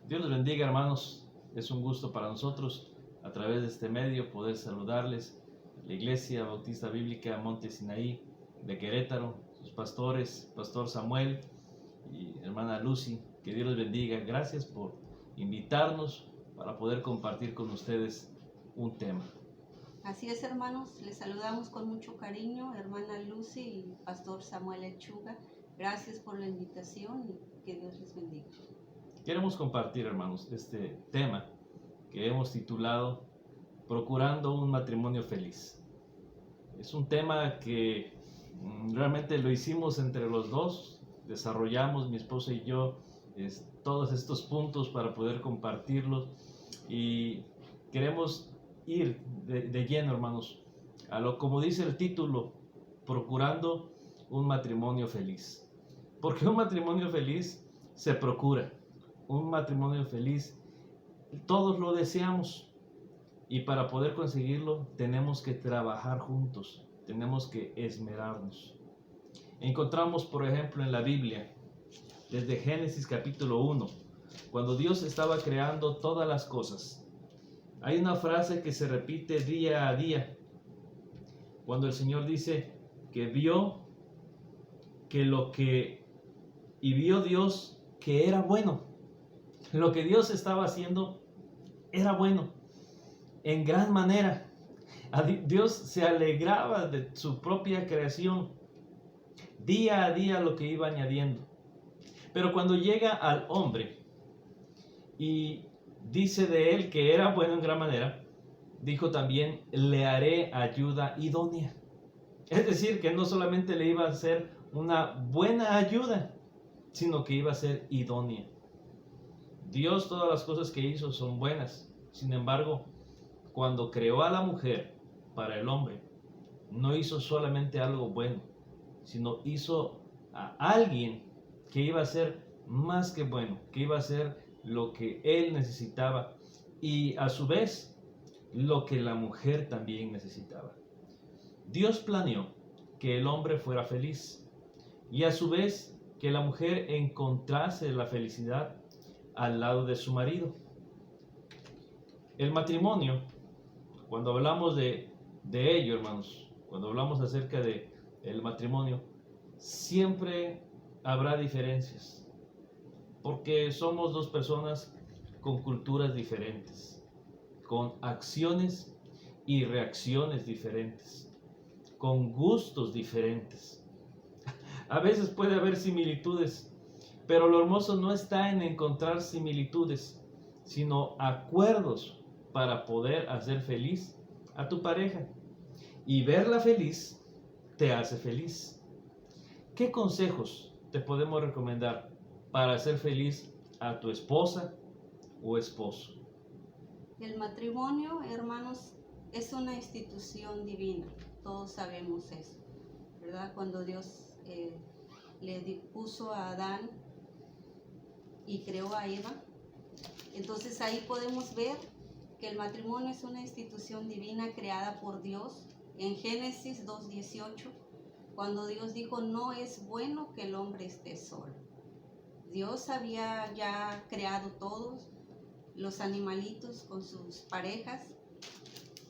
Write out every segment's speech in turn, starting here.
Dios les bendiga, hermanos. Es un gusto para nosotros a través de este medio poder saludarles. La Iglesia Bautista Bíblica Monte Sinaí de Querétaro, sus pastores, Pastor Samuel y hermana Lucy, que Dios les bendiga. Gracias por invitarnos para poder compartir con ustedes un tema. Así es, hermanos, les saludamos con mucho cariño, hermana Lucy y Pastor Samuel Lechuga. Gracias por la invitación y que Dios les bendiga. Queremos compartir, hermanos, este tema que hemos titulado Procurando un matrimonio feliz. Es un tema que realmente lo hicimos entre los dos, desarrollamos mi esposa y yo todos estos puntos para poder compartirlos y queremos ir de lleno, hermanos, a lo como dice el título, procurando un matrimonio feliz. Porque un matrimonio feliz se procura, un matrimonio feliz todos lo deseamos. Y para poder conseguirlo tenemos que trabajar juntos, tenemos que esmerarnos. Encontramos, por ejemplo, en la Biblia, desde Génesis capítulo 1, cuando Dios estaba creando todas las cosas, hay una frase que se repite día a día, cuando el Señor dice que vio Dios que era bueno. Lo que Dios estaba haciendo era bueno. En gran manera, Dios se alegraba de su propia creación, día a día lo que iba añadiendo. Pero cuando llega al hombre y dice de él que era bueno en gran manera, dijo también, le haré ayuda idónea. Es decir, que no solamente le iba a hacer una buena ayuda, sino que iba a ser idónea. Dios, todas las cosas que hizo son buenas. Sin embargo, cuando creó a la mujer para el hombre, no hizo solamente algo bueno, sino hizo a alguien que iba a ser más que bueno, que iba a ser lo que él necesitaba y a su vez lo que la mujer también necesitaba. Dios planeó que el hombre fuera feliz y a su vez que la mujer encontrase la felicidad al lado de su marido. El matrimonio, cuando hablamos de ello, hermanos, cuando hablamos acerca de el matrimonio, siempre habrá diferencias, porque somos dos personas con culturas diferentes, con acciones y reacciones diferentes, con gustos diferentes. A veces puede haber similitudes, pero lo hermoso no está en encontrar similitudes, sino acuerdos para poder hacer feliz a tu pareja. Y verla feliz te hace feliz. ¿Qué consejos te podemos recomendar para hacer feliz a tu esposa o esposo? El matrimonio, hermanos, es una institución divina. Todos sabemos eso, ¿verdad? Cuando Dios le puso a Adán y creó a Eva, entonces ahí podemos ver que el matrimonio es una institución divina creada por Dios. En Génesis 2:18, cuando Dios dijo, no es bueno que el hombre esté solo. Dios había ya creado todos los animalitos con sus parejas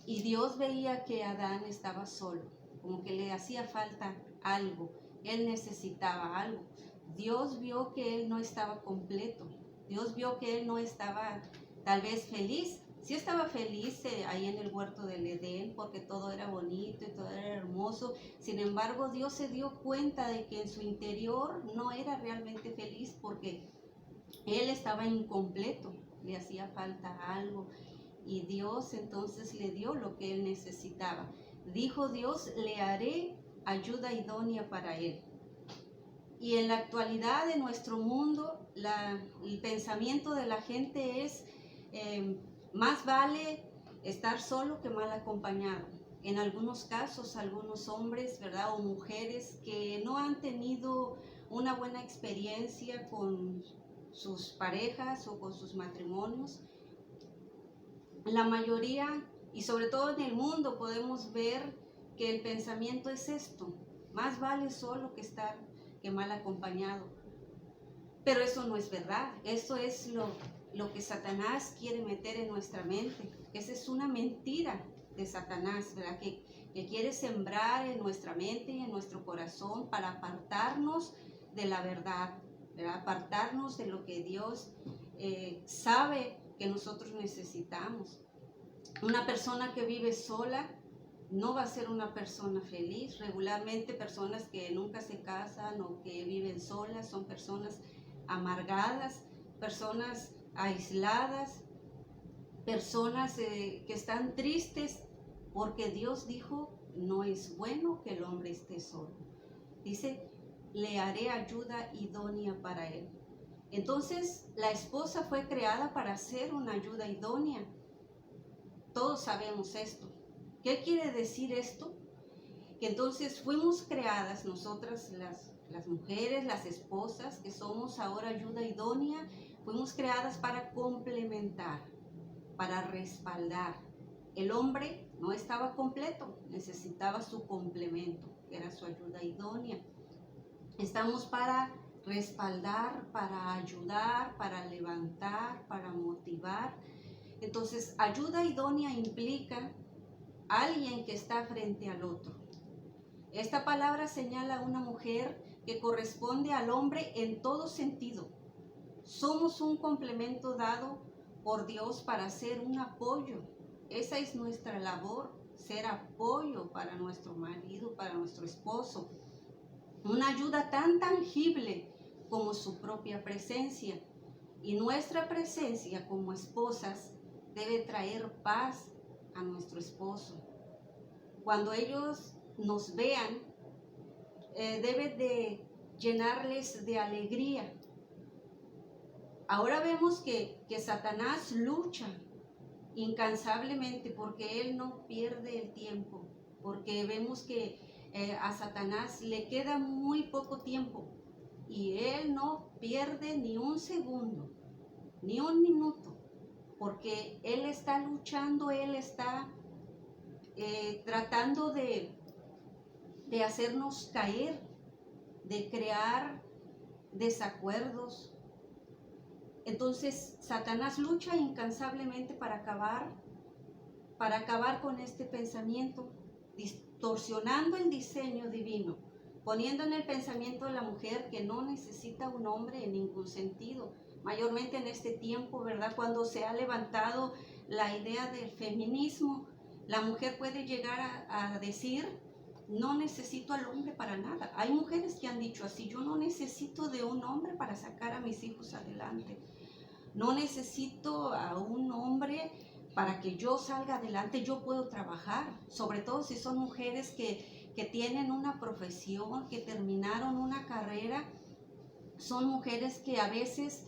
y Dios veía que Adán estaba solo, como que le hacía falta algo, él necesitaba algo. Dios vio que él no estaba completo, Dios vio que él no estaba tal vez feliz. Sí estaba feliz ahí en el huerto del Edén porque todo era bonito y todo era hermoso. Sin embargo, Dios se dio cuenta de que en su interior no era realmente feliz porque él estaba incompleto, le hacía falta algo. Y Dios entonces le dio lo que él necesitaba. Dijo Dios, le haré ayuda idónea para él. Y en la actualidad de nuestro mundo, el pensamiento de la gente es... más vale estar solo que mal acompañado. En algunos casos, algunos hombres, ¿verdad? O mujeres que no han tenido una buena experiencia con sus parejas o con sus matrimonios. La mayoría, y sobre todo en el mundo, podemos ver que el pensamiento es esto. Más vale solo que mal acompañado. Pero eso no es verdad. Eso es lo que Satanás quiere meter en nuestra mente. Esa es una mentira de Satanás, ¿verdad? Que quiere sembrar en nuestra mente y en nuestro corazón para apartarnos de la verdad, ¿verdad? Apartarnos de lo que Dios sabe que nosotros necesitamos. Una persona que vive sola no va a ser una persona feliz. Regularmente personas que nunca se casan o que viven solas son personas amargadas, personas aisladas, personas que están tristes porque Dios dijo, no es bueno que el hombre esté solo. Dice, le haré ayuda idónea para él. Entonces, la esposa fue creada para ser una ayuda idónea. Todos sabemos esto. ¿Qué quiere decir esto? Que entonces fuimos creadas nosotras, las mujeres, las esposas, que somos ahora ayuda idónea, fuimos creadas para complementar, para respaldar. El hombre no estaba completo, necesitaba su complemento, que era su ayuda idónea. Estamos para respaldar, para ayudar, para levantar, para motivar. Entonces, ayuda idónea implica alguien que está frente al otro. Esta palabra señala a una mujer que corresponde al hombre en todo sentido. Somos un complemento dado por Dios para ser un apoyo. Esa es nuestra labor, ser apoyo para nuestro marido, para nuestro esposo. Una ayuda tan tangible como su propia presencia. Y nuestra presencia como esposas debe traer paz a nuestro esposo. Cuando ellos nos vean, debe de llenarles de alegría. Ahora vemos que Satanás lucha incansablemente porque él no pierde el tiempo, porque vemos que a Satanás le queda muy poco tiempo y él no pierde ni un segundo, ni un minuto, porque él está luchando, él está tratando de hacernos caer, de crear desacuerdos. Entonces Satanás lucha incansablemente para acabar con este pensamiento, distorsionando el diseño divino, poniendo en el pensamiento de la mujer que no necesita un hombre en ningún sentido. Mayormente en este tiempo, ¿verdad? Cuando se ha levantado la idea del feminismo, la mujer puede llegar a decir, no necesito al hombre para nada. Hay mujeres que han dicho así, yo no necesito de un hombre para sacar a mis hijos adelante. No necesito a un hombre para que yo salga adelante, yo puedo trabajar. Sobre todo si son mujeres que tienen una profesión, que terminaron una carrera. Son mujeres que a veces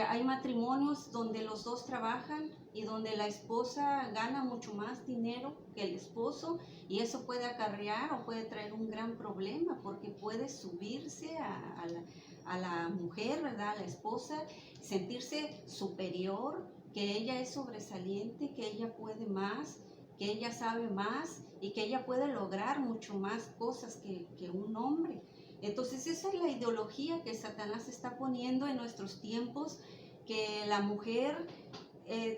hay matrimonios donde los dos trabajan y donde la esposa gana mucho más dinero que el esposo, y eso puede acarrear o puede traer un gran problema porque puede subirse a la mujer, ¿verdad? A la esposa, sentirse superior, que ella es sobresaliente, que ella puede más, que ella sabe más y que ella puede lograr mucho más cosas que un hombre. Entonces esa es la ideología que Satanás está poniendo en nuestros tiempos, que la mujer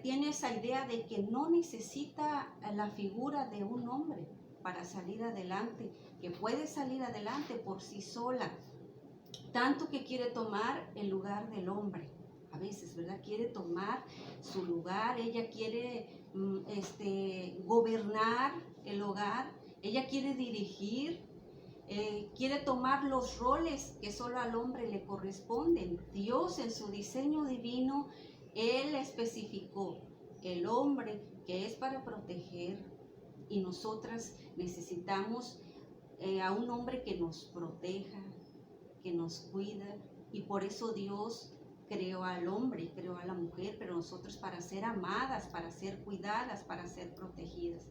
tiene esa idea de que no necesita la figura de un hombre para salir adelante, que puede salir adelante por sí sola, tanto que quiere tomar el lugar del hombre. A veces, ¿verdad? Quiere tomar su lugar, ella quiere gobernar el hogar, ella quiere dirigir, quiere tomar los roles que solo al hombre le corresponden. Dios en su diseño divino, Él especificó el hombre que es para proteger, y nosotras necesitamos a un hombre que nos proteja, que nos cuida, y por eso Dios creó al hombre y creó a la mujer, pero nosotros para ser amadas, para ser cuidadas, para ser protegidas.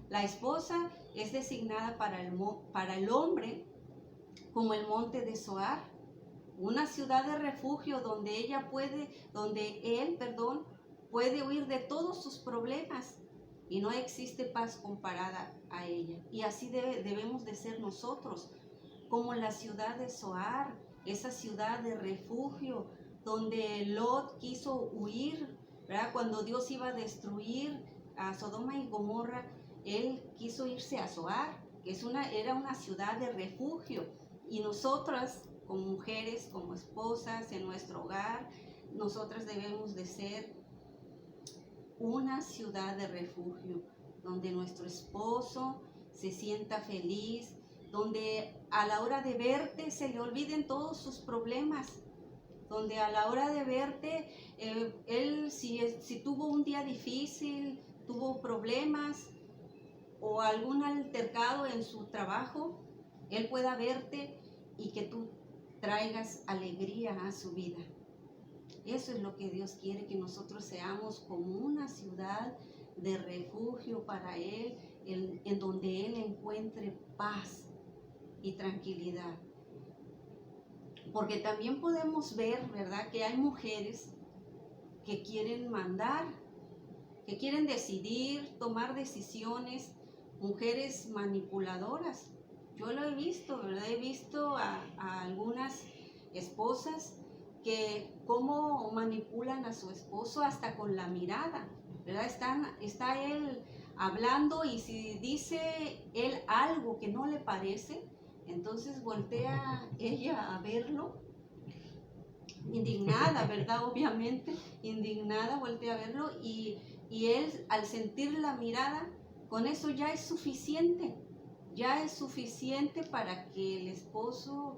La esposa es designada para el hombre como el monte de Zoar, una ciudad de refugio donde él puede huir de todos sus problemas y no existe paz comparada a ella. Y así debemos de ser nosotros, como la ciudad de Zoar, esa ciudad de refugio donde Lot quiso huir, ¿verdad? Cuando Dios iba a destruir a Sodoma y Gomorra, él quiso irse a Zoar, que era una ciudad de refugio. Y nosotras, como mujeres, como esposas en nuestro hogar, nosotras debemos de ser una ciudad de refugio, donde nuestro esposo se sienta feliz, donde a la hora de verte se le olviden todos sus problemas, donde a la hora de verte, él si tuvo un día difícil, tuvo problemas o algún altercado en su trabajo, él pueda verte y que tú traigas alegría a su vida. Eso es lo que Dios quiere, que nosotros seamos como una ciudad de refugio para Él, en donde Él encuentre paz y tranquilidad. Porque también podemos ver, ¿verdad?, que hay mujeres que quieren mandar, que quieren decidir, tomar decisiones, mujeres manipuladoras. Yo lo he visto, ¿verdad? He visto a algunas esposas que cómo manipulan a su esposo hasta con la mirada, ¿verdad? Está él hablando y si dice él algo que no le parece, entonces voltea ella a verlo, indignada, ¿verdad? Obviamente, indignada, voltea a verlo y él al sentir la mirada, con eso ya es suficiente para que el esposo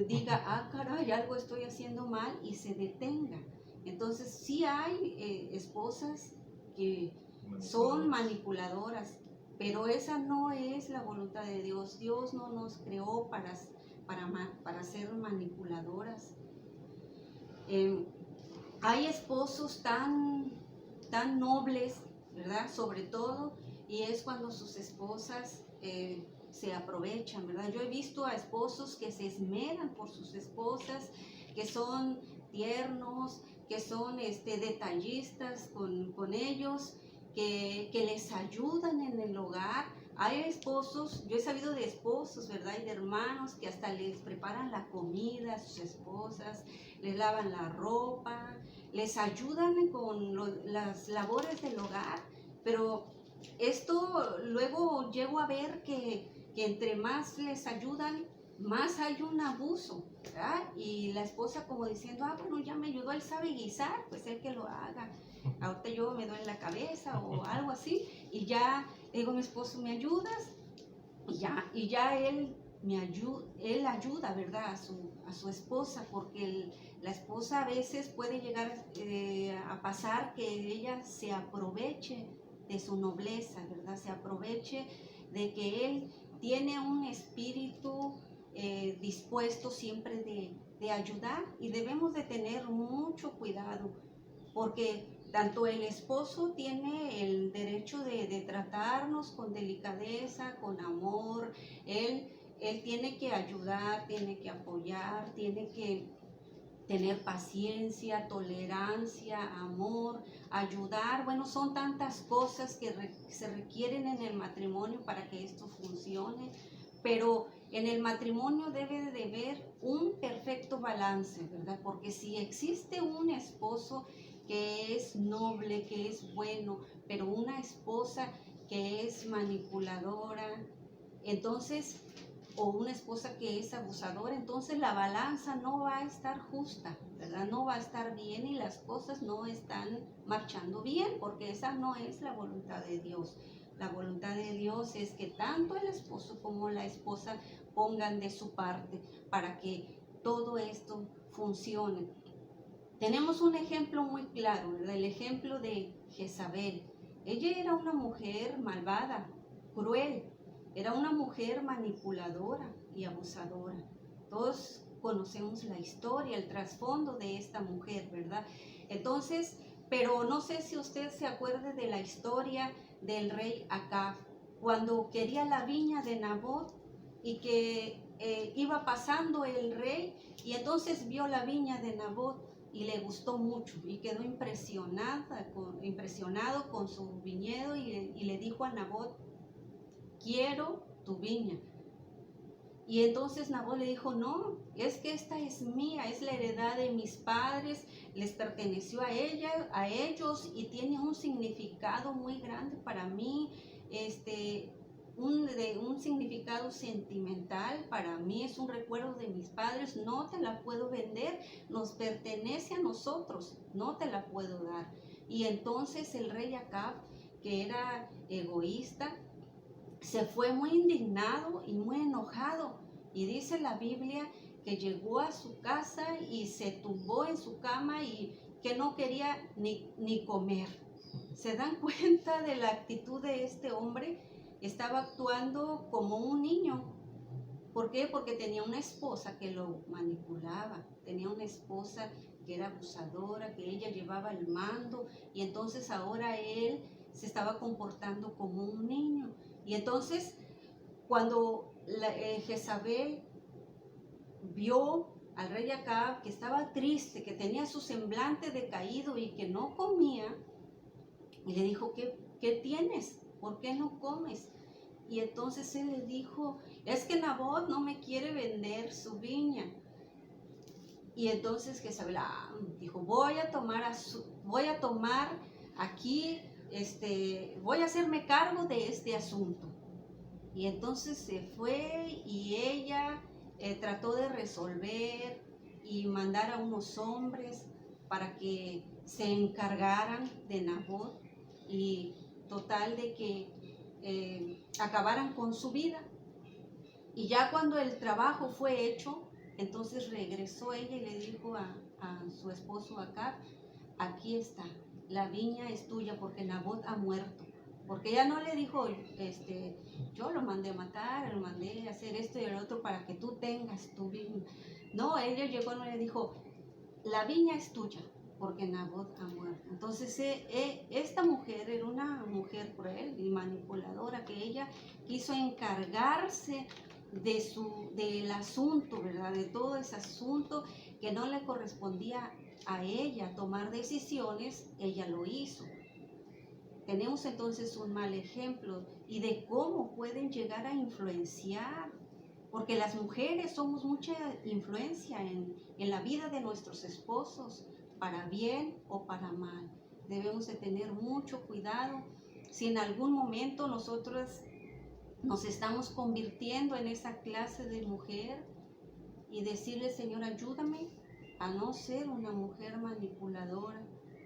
diga, ah, caray, algo estoy haciendo mal y se detenga. Entonces sí hay esposas que son manipuladoras, pero esa no es la voluntad de Dios. Dios no nos creó para ser manipuladoras. Hay esposos tan nobles, ¿verdad? Sobre todo, y es cuando sus esposas se aprovechan, ¿verdad? Yo he visto a esposos que se esmeran por sus esposas, que son tiernos, que son detallistas con ellos, que les ayudan en el hogar. Hay esposos, yo he sabido de esposos, ¿verdad? Y de hermanos que hasta les preparan la comida a sus esposas, les lavan la ropa, les ayudan con las labores del hogar, pero esto luego llego a ver que entre más les ayudan, más hay un abuso, ¿verdad? Y la esposa como diciendo, ah, bueno, ya me ayudó, él sabe guisar, pues él que lo haga. Ahorita yo me duele la cabeza o algo así, y ya digo, mi esposo, ¿me ayudas? Y ya él ayuda, ¿verdad? A su esposa, porque la esposa a veces puede llegar a pasar que ella se aproveche de su nobleza, ¿verdad? Se aproveche de que él tiene un espíritu dispuesto siempre de ayudar, y debemos de tener mucho cuidado, porque tanto el esposo tiene el derecho de tratarnos con delicadeza, con amor. Él tiene que ayudar, tiene que apoyar, tiene que tener paciencia, tolerancia, amor, ayudar. Bueno, son tantas cosas que se requieren en el matrimonio para que esto funcione, pero en el matrimonio debe de haber un perfecto balance, ¿verdad? Porque si existe un esposo que es noble, que es bueno, pero una esposa que es manipuladora, entonces, o una esposa que es abusadora, entonces la balanza no va a estar justa, ¿verdad? No va a estar bien y las cosas no están marchando bien, porque esa no es la voluntad de Dios. La voluntad de Dios es que tanto el esposo como la esposa pongan de su parte para que todo esto funcione. Tenemos un ejemplo muy claro, ¿verdad? El ejemplo de Jezabel. Ella era una mujer malvada, cruel, era una mujer manipuladora y abusadora. Todos conocemos la historia, el trasfondo de esta mujer, ¿verdad? Entonces, pero no sé si usted se acuerde de la historia del rey Acab, cuando quería la viña de Nabot y que iba pasando el rey y entonces vio la viña de Nabot y le gustó mucho y quedó impresionado con su viñedo y le dijo a Nabot, quiero tu viña. Y entonces Nabot le dijo, no, es que esta es mía, es la heredad de mis padres, les perteneció a ellos y tiene un significado muy grande para mí, un significado sentimental para mí, es un recuerdo de mis padres, no te la puedo vender, nos pertenece a nosotros, no te la puedo dar. Y entonces el rey Acab, que era egoísta, se fue muy indignado y muy enojado. Y dice la Biblia que llegó a su casa y se tumbó en su cama y que no quería ni comer. ¿Se dan cuenta de la actitud de este hombre? Estaba actuando como un niño. ¿Por qué? Porque tenía una esposa que lo manipulaba, tenía una esposa que era abusadora, que ella llevaba el mando, y entonces ahora él se estaba comportando como un niño. Y entonces cuando Jezabel vio al rey Acab que estaba triste, que tenía su semblante decaído y que no comía, y le dijo, ¿qué tienes? ¿Por qué no comes? Y entonces él le dijo, es que Nabot no me quiere vender su viña. Y entonces Jezabel dijo, voy a tomar aquí, voy a hacerme cargo de este asunto. Y entonces se fue y ella trató de resolver y mandar a unos hombres para que se encargaran de Nabot y total de que acabaran con su vida. Y ya cuando el trabajo fue hecho, entonces regresó ella y le dijo a su esposo Acab, aquí está, la viña es tuya porque Nabot ha muerto. Porque ella no le dijo, yo lo mandé a matar, lo mandé a hacer esto y el otro para que tú tengas tu viña. No, ella llegó y le dijo, la viña es tuya porque Nabot ha muerto. Entonces esta mujer era una mujer cruel y manipuladora, que ella quiso encargarse del asunto, ¿verdad? De todo ese asunto que no le correspondía a ella tomar decisiones, ella lo hizo. Tenemos entonces un mal ejemplo y de cómo pueden llegar a influenciar, porque las mujeres somos mucha influencia en la vida de nuestros esposos, para bien o para mal. Debemos de tener mucho cuidado si en algún momento nosotros nos estamos convirtiendo en esa clase de mujer y decirle, Señor, ayúdame a no ser una mujer manipuladora.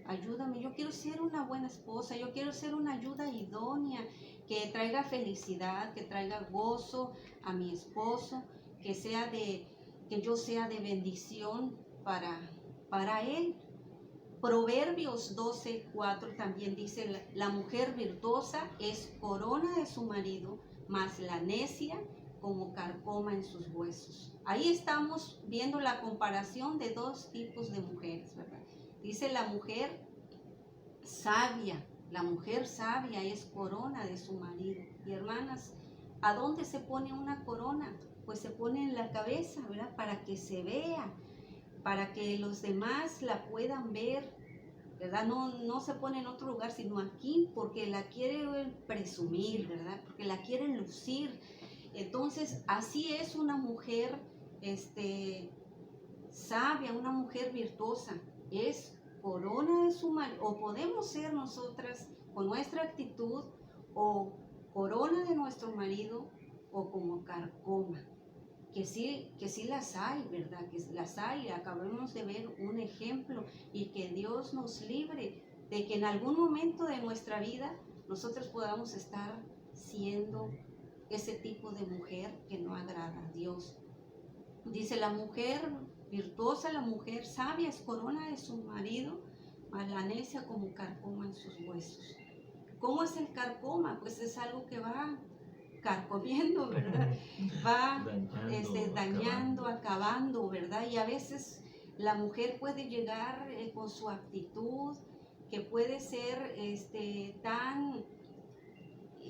Ayúdame, yo quiero ser una buena esposa, yo quiero ser una ayuda idónea, que traiga felicidad, que traiga gozo a mi esposo, que yo sea de bendición para él. Proverbios 12:4 también dice, la mujer virtuosa es corona de su marido, mas la necia como carcoma en sus huesos. Ahí estamos viendo la comparación de dos tipos de mujeres, ¿verdad? Dice la mujer sabia es corona de su marido. Y hermanas, ¿a dónde se pone una corona? Pues se pone en la cabeza, ¿verdad? Para que se vea, para que los demás la puedan ver, ¿verdad? No se pone en otro lugar, sino aquí, porque la quiere presumir, ¿verdad? Porque la quiere lucir. Entonces, así es una mujer sabia, una mujer virtuosa, es corona de su marido, o podemos ser nosotras con nuestra actitud, o corona de nuestro marido, o como carcoma, que sí las hay, ¿verdad? Que las hay, acabamos de ver un ejemplo, y que Dios nos libre de que en algún momento de nuestra vida nosotros podamos estar siendo ese tipo de mujer que no agrada a Dios. Dice, la mujer virtuosa, la mujer sabia es corona de su marido, mas la necia como carcoma en sus huesos. ¿Cómo es el carcoma? Pues es algo que va carcomiendo, ¿verdad? Va dañando, acabando, ¿verdad? Y a veces la mujer puede llegar con su actitud, que puede ser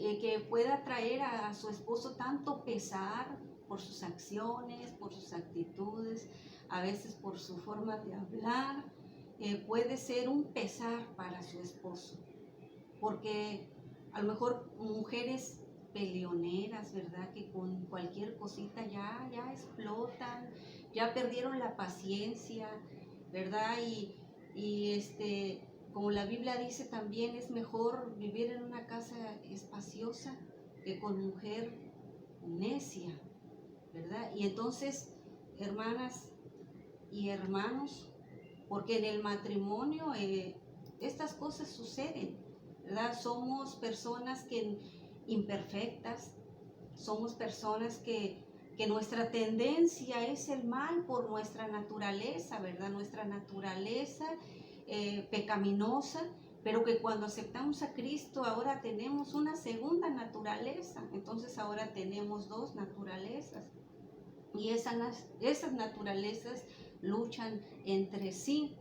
que pueda traer a su esposo tanto pesar por sus acciones, por sus actitudes, a veces por su forma de hablar, puede ser un pesar para su esposo, porque a lo mejor mujeres peleoneras, ¿verdad? Que con cualquier cosita ya explotan, ya perdieron la paciencia, ¿verdad? Como la Biblia dice también, es mejor vivir en una casa espaciosa que con mujer necia, ¿verdad? Y entonces, hermanas y hermanos, porque en el matrimonio estas cosas suceden, ¿verdad? Somos personas imperfectas, somos personas que nuestra tendencia es el mal por nuestra naturaleza, ¿verdad? Nuestra naturaleza pecaminosa, pero que cuando aceptamos a Cristo ahora tenemos una segunda naturaleza, entonces ahora tenemos dos naturalezas y esas naturalezas luchan entre sí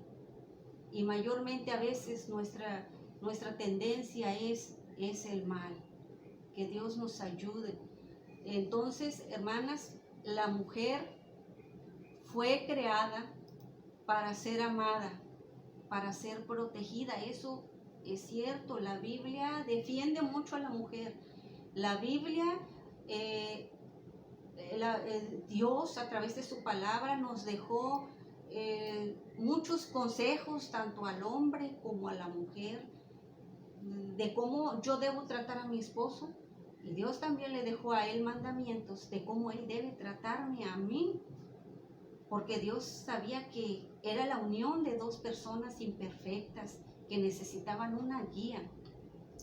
y mayormente a veces nuestra tendencia es el mal. Que Dios nos ayude. Entonces, hermanas, la mujer fue creada para ser amada, para ser protegida. Eso es cierto. La Biblia defiende mucho a la mujer. La Biblia, Dios a través de su palabra nos dejó muchos consejos tanto al hombre como a la mujer de cómo yo debo tratar a mi esposo, y Dios también le dejó a él mandamientos de cómo él debe tratarme a mí, porque Dios sabía que era la unión de dos personas imperfectas que necesitaban una guía,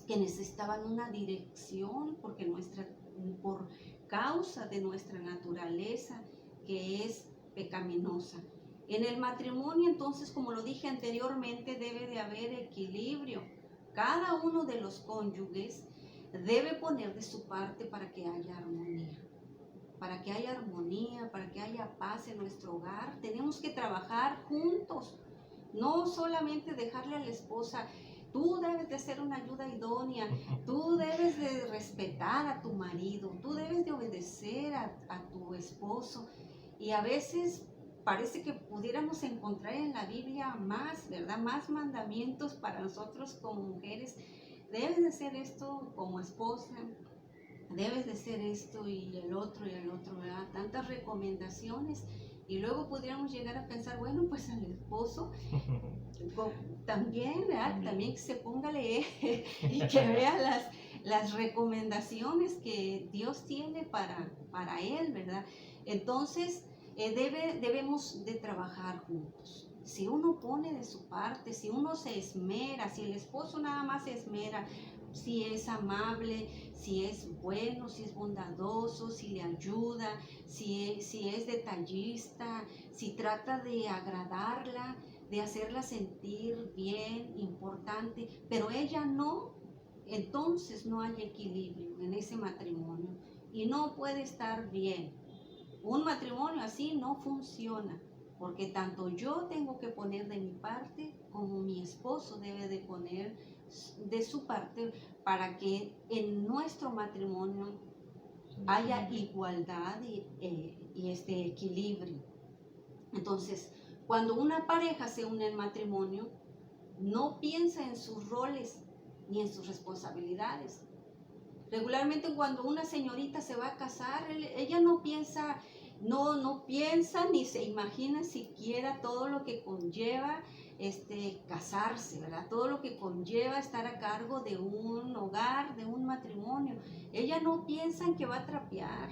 que necesitaban una dirección, porque por causa de nuestra naturaleza que es pecaminosa. En el matrimonio, entonces, como lo dije anteriormente, debe de haber equilibrio. Cada uno de los cónyuges debe poner de su parte para que haya armonía. Para que haya armonía, para que haya paz en nuestro hogar, tenemos que trabajar juntos. No solamente dejarle a la esposa, tú debes de ser una ayuda idónea, tú debes de respetar a tu marido, tú debes de obedecer a tu esposo. Y a veces parece que pudiéramos encontrar en la Biblia más, ¿verdad? Más mandamientos para nosotros como mujeres. Debes de hacer esto como esposa, debes de hacer esto y el otro, ¿verdad? Tantas recomendaciones. Y luego pudiéramos llegar a pensar, bueno, pues al esposo también, ¿verdad? También que se ponga a leer y que vea las recomendaciones que Dios tiene para él, ¿verdad? Entonces, debemos de trabajar juntos. Si uno pone de su parte, si uno se esmera, si el esposo nada más se esmera, si es amable, si es bueno, si es bondadoso, si le ayuda, si es detallista, si trata de agradarla, de hacerla sentir bien, importante, pero ella no, entonces no hay equilibrio en ese matrimonio y no puede estar bien. Un matrimonio así no funciona, porque tanto yo tengo que poner de mi parte como mi esposo debe de poner de su parte para que en nuestro matrimonio haya igualdad y este equilibrio. Entonces, cuando una pareja se une en matrimonio, no piensa en sus roles ni en sus responsabilidades. Regularmente cuando una señorita se va a casar, ella no piensa ni se imagina siquiera todo lo que conlleva casarse, ¿verdad? Todo lo que conlleva estar a cargo de un hogar, de un matrimonio. Ella no piensa en que va a trapear,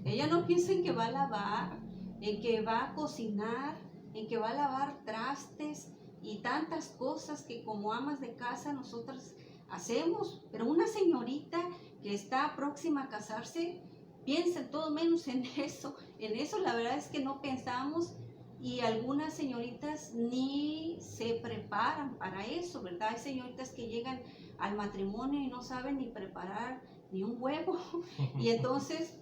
ella no piensa en que va a lavar, en que va a cocinar, en que va a lavar trastes y tantas cosas que como amas de casa nosotras hacemos. Pero una señorita que está próxima a casarse piensa en todo menos en eso. En eso la verdad es que no pensamos, y algunas señoritas ni se preparan para eso, ¿verdad? Hay señoritas que llegan al matrimonio y no saben ni preparar ni un huevo. Y entonces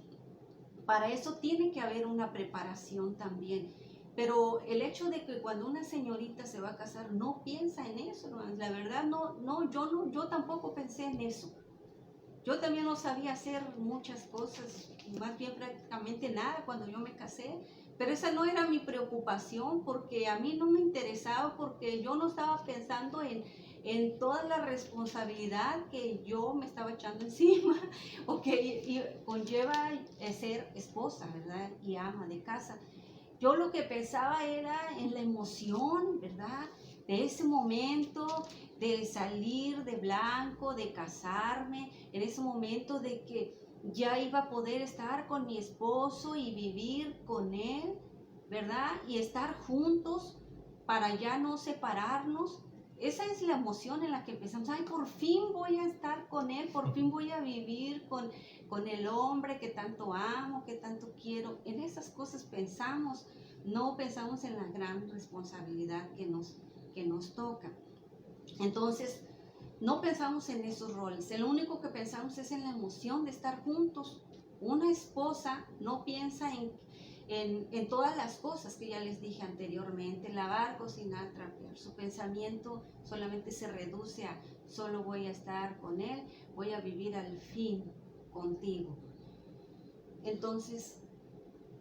para eso tiene que haber una preparación también. Pero el hecho de que cuando una señorita se va a casar no piensa en eso, ¿no? La verdad yo tampoco pensé en eso. Yo también no sabía hacer muchas cosas, más bien prácticamente nada cuando yo me casé, pero esa no era mi preocupación, porque a mí no me interesaba, porque yo no estaba pensando en toda la responsabilidad que yo me estaba echando encima o que conlleva ser esposa, ¿verdad? Y ama de casa. Yo lo que pensaba era en la emoción, ¿verdad? De ese momento, de salir de blanco, de casarme, en ese momento de que ya iba a poder estar con mi esposo y vivir con él, ¿verdad? Y estar juntos para ya no separarnos. Esa es la emoción en la que empezamos. Ay, por fin voy a estar con él, por fin voy a vivir con el hombre que tanto amo, que tanto quiero. En esas cosas pensamos, no pensamos en la gran responsabilidad que nos toca. Entonces, no pensamos en esos roles. Lo único que pensamos es en la emoción de estar juntos. Una esposa no piensa en todas las cosas que ya les dije anteriormente, lavar, cocinar, trapear. Su pensamiento solamente se reduce a solo voy a estar con él, voy a vivir al fin contigo. Entonces,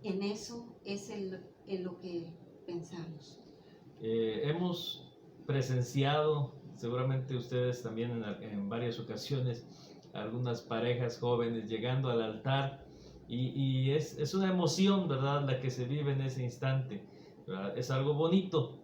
en eso es en lo que pensamos. Hemos presenciado, seguramente ustedes también en varias ocasiones, algunas parejas jóvenes llegando al altar y es una emoción, ¿verdad?, la que se vive en ese instante, ¿verdad? Es algo bonito.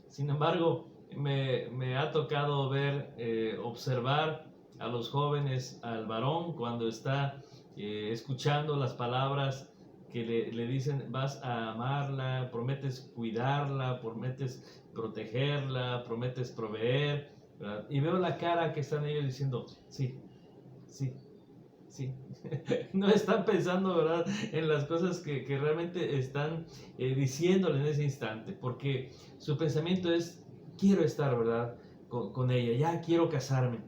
Sin embargo, me ha tocado ver, observar a los jóvenes, al varón, cuando está escuchando las palabras que le dicen, vas a amarla, prometes cuidarla, prometes protegerla, prometes proveer, ¿verdad? Y veo la cara que están ellos diciendo, sí, sí, sí. No están pensando, ¿verdad?, en las cosas que realmente están diciéndole en ese instante, porque su pensamiento es, quiero estar, ¿verdad?, con ella, ya quiero casarme.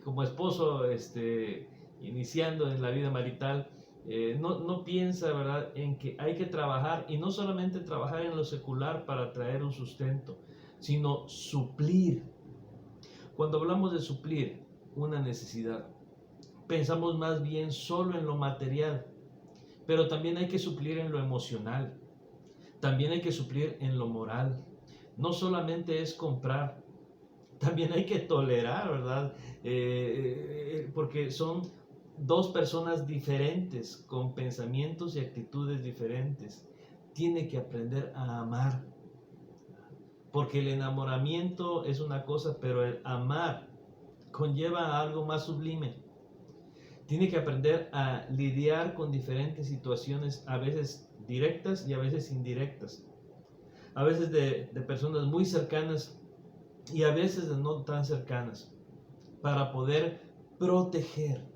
Como esposo, iniciando en la vida marital, no piensa, ¿verdad?, en que hay que trabajar, y no solamente trabajar en lo secular para traer un sustento, sino suplir. Cuando hablamos de suplir una necesidad, pensamos más bien solo en lo material, pero también hay que suplir en lo emocional, también hay que suplir en lo moral. No solamente es comprar, también hay que tolerar, ¿verdad? Porque son dos personas diferentes, con pensamientos y actitudes diferentes. Tiene que aprender a amar, porque el enamoramiento es una cosa, pero el amar conlleva algo más sublime. Tiene que aprender a lidiar con diferentes situaciones, a veces directas y a veces indirectas, a veces de personas muy cercanas y a veces de no tan cercanas, para poder proteger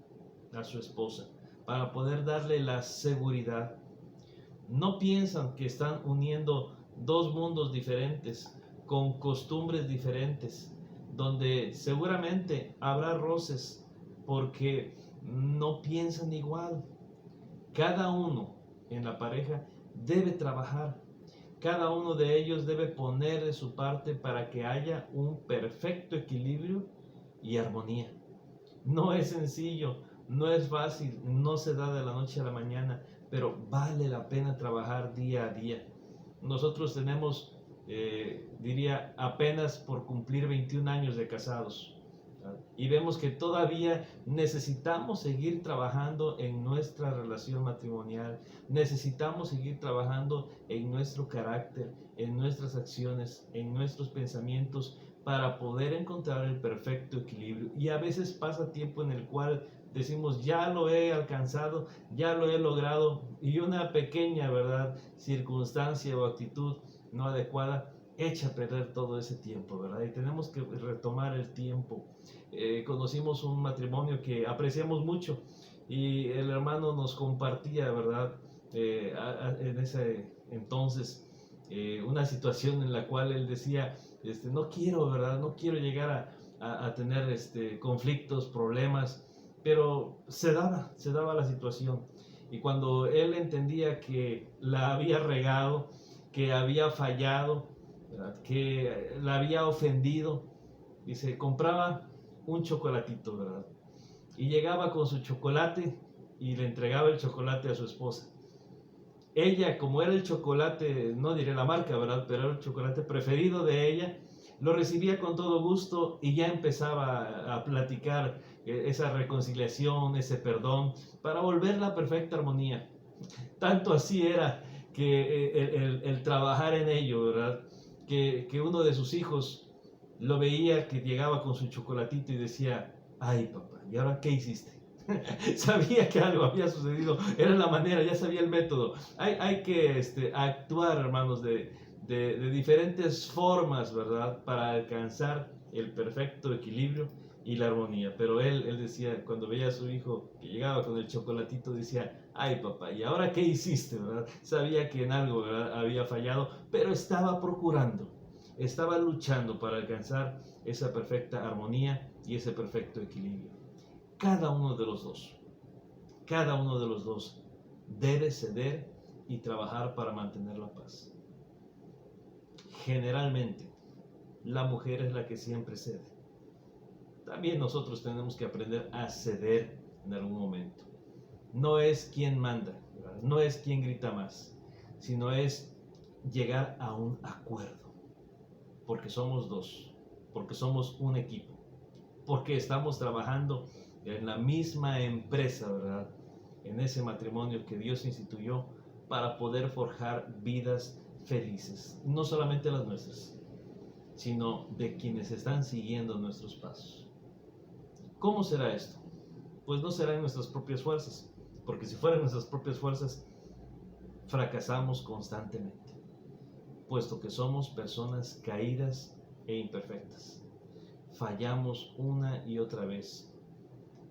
a su esposa, para poder darle la seguridad. No piensan que están uniendo dos mundos diferentes, con costumbres diferentes, donde seguramente habrá roces porque no piensan igual. Cada uno en la pareja debe trabajar. Cada uno de ellos debe poner de su parte para que haya un perfecto equilibrio y armonía. No es sencillo, no es fácil, no se da de la noche a la mañana, pero vale la pena trabajar día a día. Nosotros tenemos, diría, apenas por cumplir 21 años de casados. Y vemos que todavía necesitamos seguir trabajando en nuestra relación matrimonial, necesitamos seguir trabajando en nuestro carácter, en nuestras acciones, en nuestros pensamientos, para poder encontrar el perfecto equilibrio. Y a veces pasa tiempo en el cual decimos, ya lo he alcanzado, ya lo he logrado, y una pequeña, ¿verdad?, circunstancia o actitud no adecuada echa a perder todo ese tiempo, ¿verdad? Y tenemos que retomar el tiempo. Conocimos un matrimonio que apreciamos mucho y el hermano nos compartía, ¿verdad?, en ese entonces, una situación en la cual él decía, no quiero, ¿verdad?, no quiero llegar a tener conflictos, problemas, pero se daba la situación. Y cuando él entendía que la había regado, que había fallado, ¿verdad?, que la había ofendido, dice, compraba un chocolatito, ¿verdad?, y llegaba con su chocolate y le entregaba el chocolate a su esposa. Ella, como era el chocolate, no diré la marca, ¿verdad?, pero era el chocolate preferido de ella, lo recibía con todo gusto y ya empezaba a platicar esa reconciliación, ese perdón, para volver la perfecta armonía. Tanto así era que el trabajar en ello, ¿verdad? Que uno de sus hijos lo veía que llegaba con su chocolatito y decía, ay papá, ¿y ahora qué hiciste? Sabía que algo había sucedido, era la manera, ya sabía el método. Hay que actuar, hermanos, de diferentes formas, ¿verdad? Para alcanzar el perfecto equilibrio y la armonía. Pero él decía, cuando veía a su hijo que llegaba con el chocolatito, decía, ay papá, ¿y ahora qué hiciste, verdad? Sabía que en algo, ¿verdad?, había fallado, pero estaba procurando, estaba luchando para alcanzar esa perfecta armonía y ese perfecto equilibrio. Cada uno de los dos, cada uno de los dos debe ceder y trabajar para mantener la paz. Generalmente, la mujer es la que siempre cede. También nosotros tenemos que aprender a ceder en algún momento. No es quien manda, ¿verdad? No es quien grita más, sino es llegar a un acuerdo, porque somos dos, porque somos un equipo, porque estamos trabajando en la misma empresa, ¿verdad? En ese matrimonio que Dios instituyó para poder forjar vidas felices, no solamente las nuestras, sino de quienes están siguiendo nuestros pasos. ¿Cómo será esto? Pues no será en nuestras propias fuerzas, porque si fueran nuestras propias fuerzas, fracasamos constantemente, puesto que somos personas caídas e imperfectas. Fallamos una y otra vez.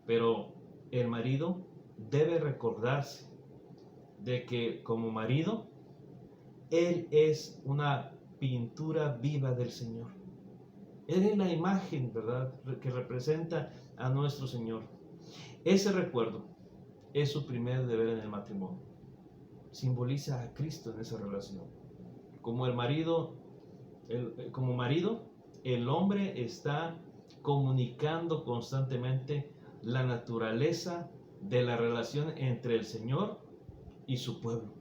Pero el marido debe recordarse de que como marido, él es una pintura viva del Señor. Él es la imagen, ¿verdad?, que representa a nuestro Señor. Ese recuerdo es su primer deber en el matrimonio. Simboliza a Cristo en esa relación. Como marido, el hombre está comunicando constantemente la naturaleza de la relación entre el Señor y su pueblo.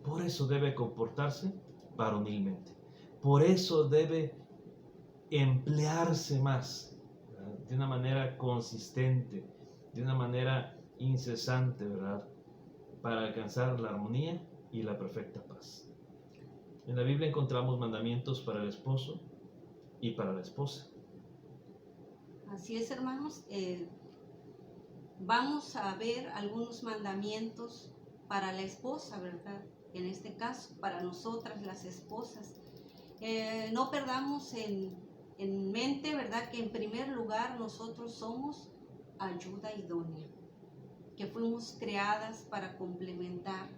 Por eso debe comportarse varonilmente. Por eso debe emplearse más, ¿verdad?, de una manera consistente, de una manera incesante, ¿verdad?, para alcanzar la armonía y la perfecta paz. En la Biblia encontramos mandamientos para el esposo y para la esposa. Así es, hermanos. Vamos a ver algunos mandamientos para la esposa, ¿verdad? En este caso, para nosotras las esposas. No perdamos en mente, ¿verdad?, que en primer lugar nosotros somos ayuda idónea, que fuimos creadas para complementar.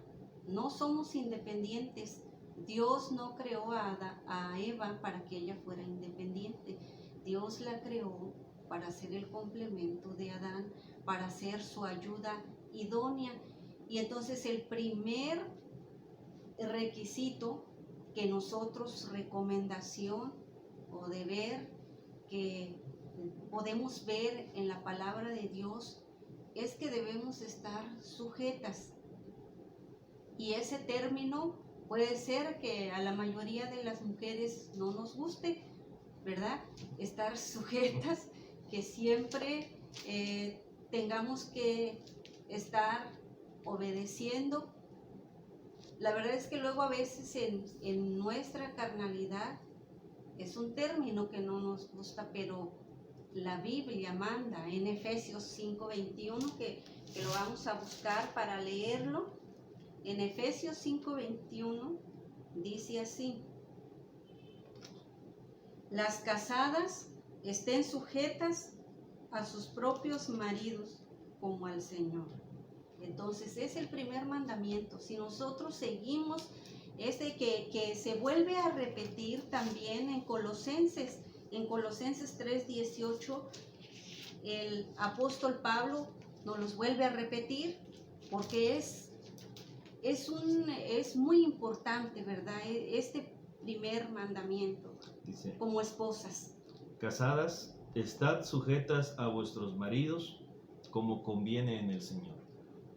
No somos independientes. Dios no creó a Eva para que ella fuera independiente. Dios la creó para ser el complemento de Adán, para ser su ayuda idónea. Y entonces el primer requisito que nosotros, recomendación o deber que podemos ver en la palabra de Dios, es que debemos estar sujetas. Y ese término puede ser que a la mayoría de las mujeres no nos guste, ¿verdad?, estar sujetas, que siempre tengamos que estar obedeciendo. La verdad es que luego a veces en nuestra carnalidad es un término que no nos gusta, pero la Biblia manda en Efesios 5:21, que lo vamos a buscar para leerlo. En Efesios 5:21 dice así: las casadas estén sujetas a sus propios maridos como al Señor. Entonces es el primer mandamiento. Si nosotros seguimos, es de que se vuelve a repetir también en Colosenses 3:18, el apóstol Pablo nos los vuelve a repetir, porque es muy importante, ¿verdad?, este primer mandamiento. Dice, como esposas. Casadas, estad sujetas a vuestros maridos como conviene en el Señor.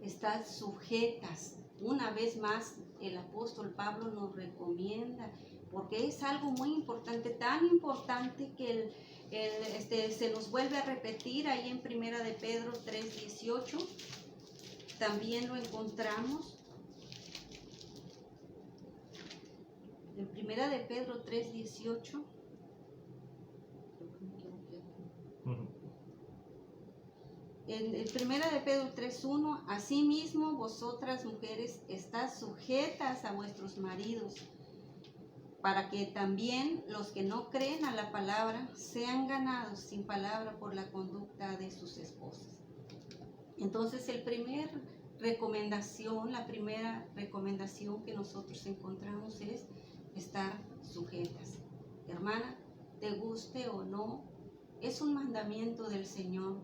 Estad sujetas. Una vez más, el apóstol Pablo nos recomienda porque es algo muy importante, tan importante que se nos vuelve a repetir ahí en Primera de Pedro 3:18, también lo encontramos. En Primera de Pedro 3:18. En Primera de Pedro 3:1, asimismo vosotras mujeres estad sujetas a vuestros maridos, para que también los que no creen a la palabra sean ganados sin palabra por la conducta de sus esposas. Entonces la primera recomendación que nosotros encontramos es estar sujetas. Hermana, te guste o no, es un mandamiento del Señor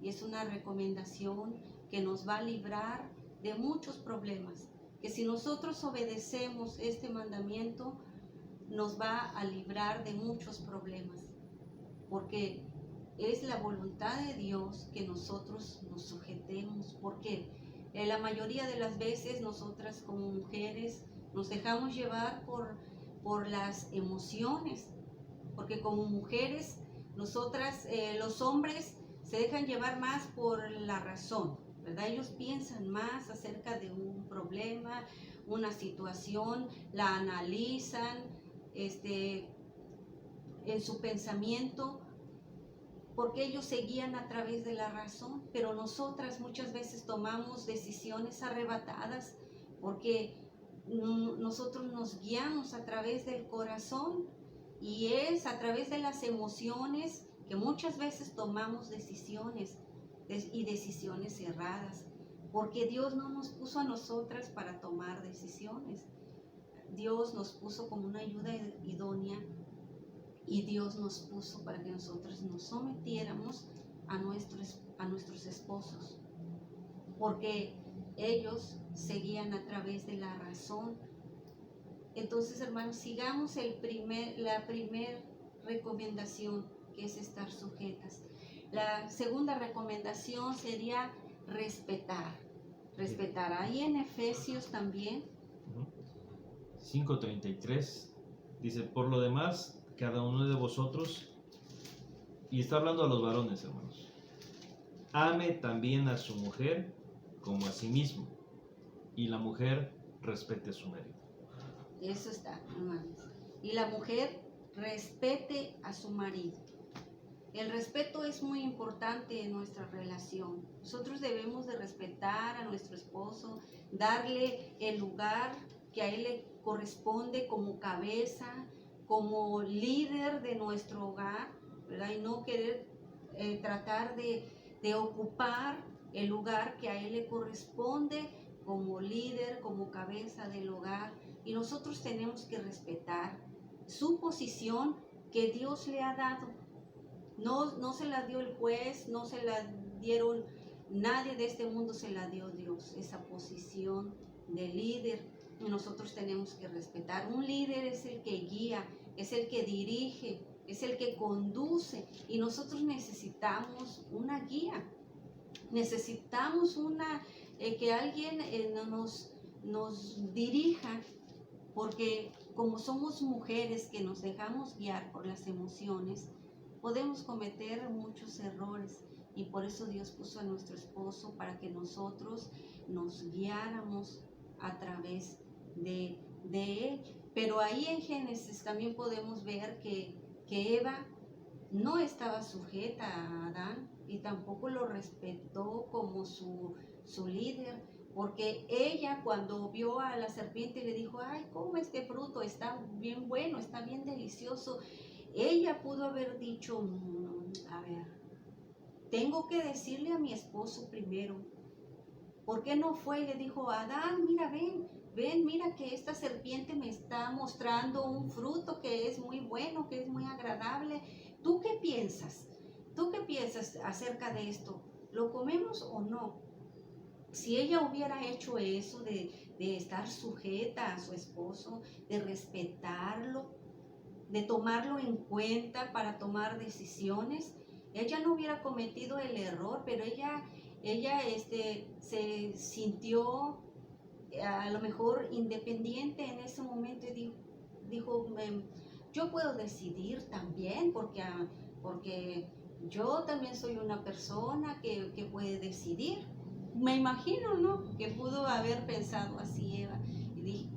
y es una recomendación que nos va a librar de muchos problemas, que si nosotros obedecemos este mandamiento nos va a librar de muchos problemas, porque es la voluntad de Dios que nosotros nos sujetemos, porque la mayoría de las veces nosotras como mujeres nos dejamos llevar por las emociones, porque como mujeres nosotras, los hombres se dejan llevar más por la razón, ¿verdad? Ellos piensan más acerca de un problema, una situación, la analizan en su pensamiento, porque ellos se guían a través de la razón, pero nosotras muchas veces tomamos decisiones arrebatadas porque nosotros nos guiamos a través del corazón y es a través de las emociones que muchas veces tomamos decisiones y decisiones erradas, porque Dios no nos puso a nosotras para tomar decisiones. Dios nos puso como una ayuda idónea y Dios nos puso para que nosotros nos sometiéramos a nuestros esposos, porque ellos se guían a través de la razón. Entonces, hermanos, sigamos la primera recomendación, que es estar sujetas. La segunda recomendación sería respetar. Respetar. Ahí en Efesios también. 5:33 dice, por lo demás, cada uno de vosotros, y está hablando a los varones, hermanos, ame también a su mujer como a sí mismo, y la mujer respete a su marido. Eso está, hermanos. Y la mujer respete a su marido. El respeto es muy importante en nuestra relación. Nosotros debemos de respetar a nuestro esposo, darle el lugar que a él le corresponde como cabeza, como líder de nuestro hogar, ¿verdad? Y no querer tratar de ocupar el lugar que a él le corresponde como líder, como cabeza del hogar. Y nosotros tenemos que respetar su posición que Dios le ha dado. No se la dio el juez, no se la dieron, nadie de este mundo se la dio Dios, esa posición de líder. Y nosotros tenemos que respetar. Un líder es el que guía, es el que dirige, es el que conduce. Y nosotros necesitamos una guía. Necesitamos que alguien nos dirija, porque como somos mujeres que nos dejamos guiar por las emociones, podemos cometer muchos errores. Y por eso Dios puso a nuestro esposo para que nosotros nos guiáramos a través de él. Pero ahí en Génesis también podemos ver que Eva no estaba sujeta a Adán y tampoco lo respetó como su líder, porque ella cuando vio a la serpiente le dijo, ay, come este fruto, está bien bueno, está bien delicioso. Ella pudo haber dicho, a ver, tengo que decirle a mi esposo primero. ¿Por qué no fue y le dijo, Adán, mira, ven, mira que esta serpiente me está mostrando un fruto que es muy bueno, que es muy agradable? ¿Tú qué piensas? ¿Tú qué piensas acerca de esto? ¿Lo comemos o no? Si ella hubiera hecho eso de estar sujeta a su esposo, de respetarlo, de tomarlo en cuenta para tomar decisiones, ella no hubiera cometido el error, pero ella se sintió a lo mejor independiente en ese momento y dijo, dijo, yo puedo decidir también, porque yo también soy una persona que puede decidir. Me imagino, ¿no? Que pudo haber pensado así Eva.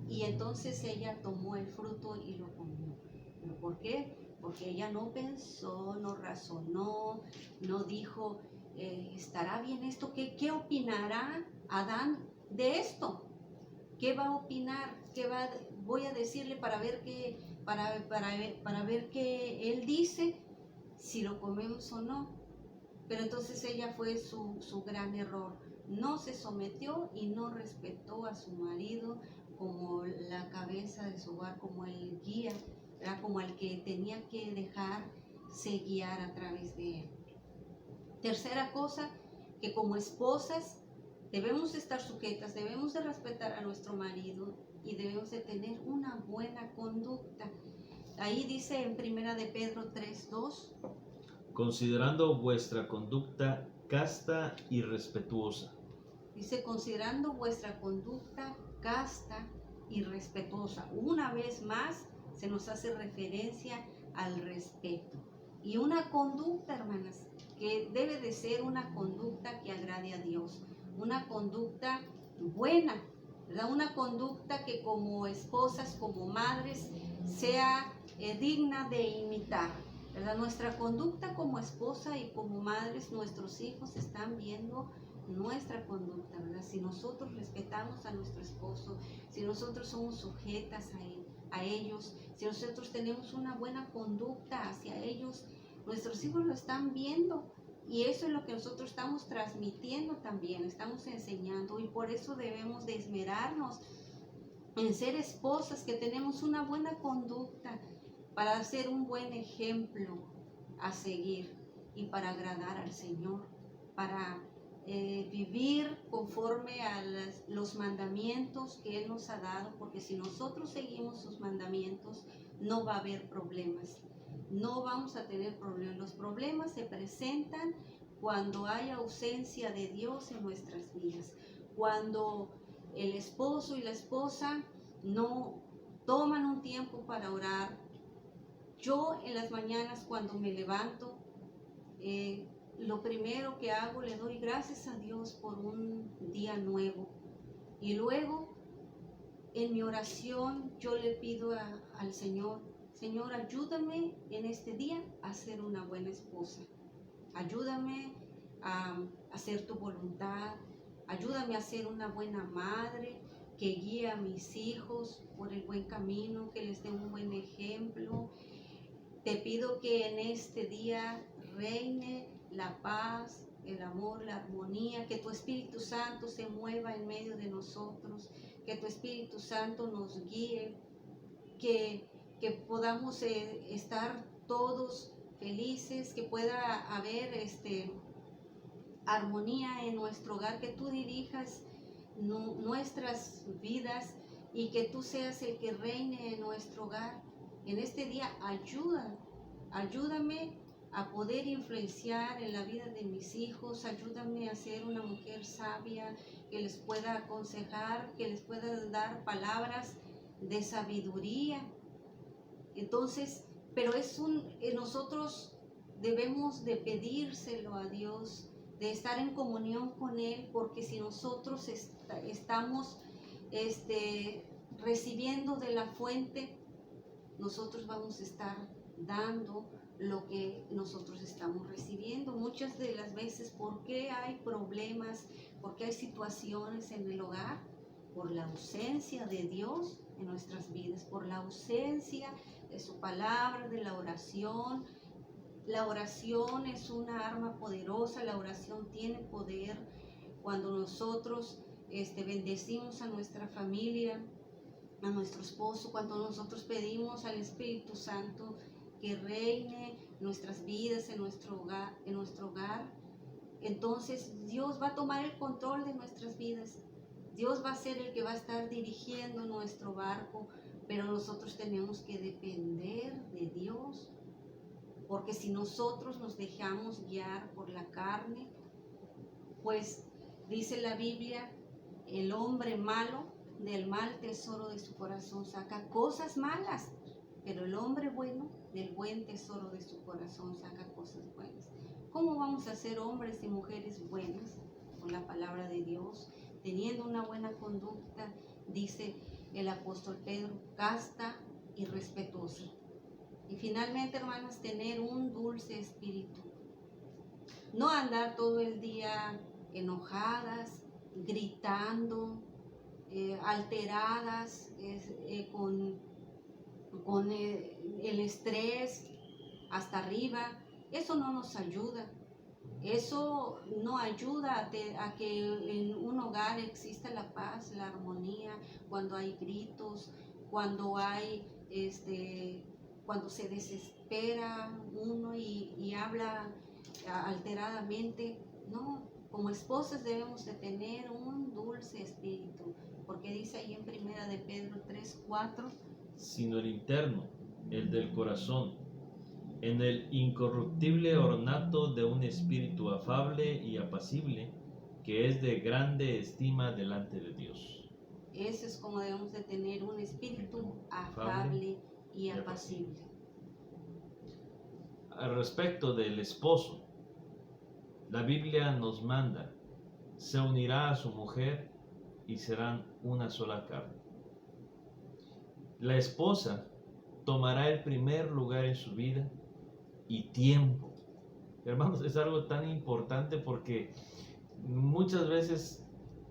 Y entonces ella tomó el fruto y lo comió. ¿Pero por qué? Porque ella no pensó, no razonó, no dijo, ¿estará bien esto? ¿Qué opinará Adán de esto? ¿Qué va a opinar? Voy a decirle para ver para ver qué él dice, si lo comemos o no. Pero entonces ella fue su gran error. No se sometió y no respetó a su marido como la cabeza de su hogar, como el guía, era como el que tenía que dejarse guiar a través de él. Tercera cosa, que como esposas debemos estar sujetas, debemos de respetar a nuestro marido y debemos de tener una buena conducta. Ahí dice en 1 de Pedro 3:2, considerando vuestra conducta casta y respetuosa. dice, considerando vuestra conducta casta y respetuosa. Una vez más se nos hace referencia al respeto. Y una conducta, hermanas, que debe de ser una conducta que agrade a Dios. Una conducta buena, ¿verdad? Una conducta que como esposas, como madres, sea digna de imitar, ¿verdad? Nuestra conducta como esposa y como madres, nuestros hijos están viendo nuestra conducta, ¿verdad? Si nosotros respetamos a nuestro esposo, si nosotros somos sujetas a ellos, si nosotros tenemos una buena conducta hacia ellos, nuestros hijos lo están viendo. Y eso es lo que nosotros estamos transmitiendo también, estamos enseñando, y por eso debemos de esmerarnos en ser esposas que tenemos una buena conducta para ser un buen ejemplo a seguir y para agradar al Señor, para vivir conforme a los mandamientos que Él nos ha dado, porque si nosotros seguimos sus mandamientos no va a haber problemas. No vamos a tener problemas. Los problemas se presentan cuando hay ausencia de Dios en nuestras vidas. Cuando el esposo y la esposa no toman un tiempo para orar. Yo en las mañanas cuando me levanto, lo primero que hago, le doy gracias a Dios por un día nuevo. Y luego en mi oración yo le pido al Señor, Señor, ayúdame en este día a ser una buena esposa. Ayúdame a hacer tu voluntad. Ayúdame a ser una buena madre que guíe a mis hijos por el buen camino, que les dé un buen ejemplo. Te pido que en este día reine la paz, el amor, la armonía, que tu Espíritu Santo se mueva en medio de nosotros, que tu Espíritu Santo nos guíe, que podamos estar todos felices, que pueda haber armonía en nuestro hogar, que tú dirijas nuestras vidas y que tú seas el que reine en nuestro hogar. En este día ayúdame a poder influenciar en la vida de mis hijos, ayúdame a ser una mujer sabia que les pueda aconsejar, que les pueda dar palabras de sabiduría. Entonces, pero nosotros debemos de pedírselo a Dios, de estar en comunión con Él, porque si nosotros estamos recibiendo de la fuente, nosotros vamos a estar dando lo que nosotros estamos recibiendo. Muchas de las veces, ¿por qué hay problemas? ¿Por qué hay situaciones en el hogar? Por la ausencia de Dios en nuestras vidas, por la ausencia de su palabra, de la oración. La oración es una arma poderosa, la oración tiene poder. Cuando nosotros bendecimos a nuestra familia, a nuestro esposo, cuando nosotros pedimos al Espíritu Santo que reine nuestras vidas, en nuestro hogar, entonces Dios va a tomar el control de nuestras vidas. Dios va a ser el que va a estar dirigiendo nuestro barco, pero nosotros tenemos que depender de Dios, porque si nosotros nos dejamos guiar por la carne, pues dice la Biblia, el hombre malo del mal tesoro de su corazón saca cosas malas. pero el hombre bueno del buen tesoro de su corazón saca cosas buenas. ¿Cómo vamos a ser hombres y mujeres buenas? Con la palabra de Dios, teniendo una buena conducta, dice el apóstol Pedro, casta y respetuosa. Y finalmente, hermanas, tener un dulce espíritu. No andar todo el día enojadas, gritando, alteradas, con el estrés hasta arriba. Eso no nos ayuda. Eso no ayuda a que en un hogar exista la paz, la armonía, cuando hay gritos, cuando hay cuando se desespera uno y habla alteradamente. No, como esposas debemos de tener un dulce espíritu, porque dice ahí en primera de Pedro 3:4, sino el interno, el del corazón, en el incorruptible ornato de un espíritu afable y apacible, que es de grande estima delante de Dios. Eso es como debemos de tener un espíritu afable y apacible. Al respecto del esposo, la Biblia nos manda, se unirá a su mujer y serán una sola carne. La esposa tomará el primer lugar en su vida y tiempo. Hermanos, es algo tan importante porque muchas veces,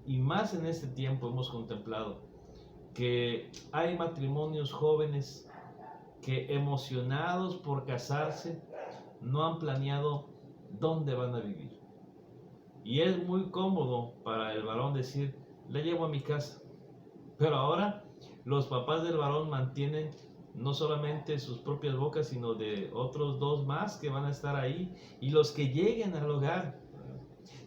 y más en este tiempo, hemos contemplado que hay matrimonios jóvenes que, emocionados por casarse, no han planeado dónde van a vivir. Y es muy cómodo para el varón decir, la llevo a mi casa. Pero ahora los papás del varón mantienen no solamente sus propias bocas, sino de otros dos más que van a estar ahí. Y los que lleguen al hogar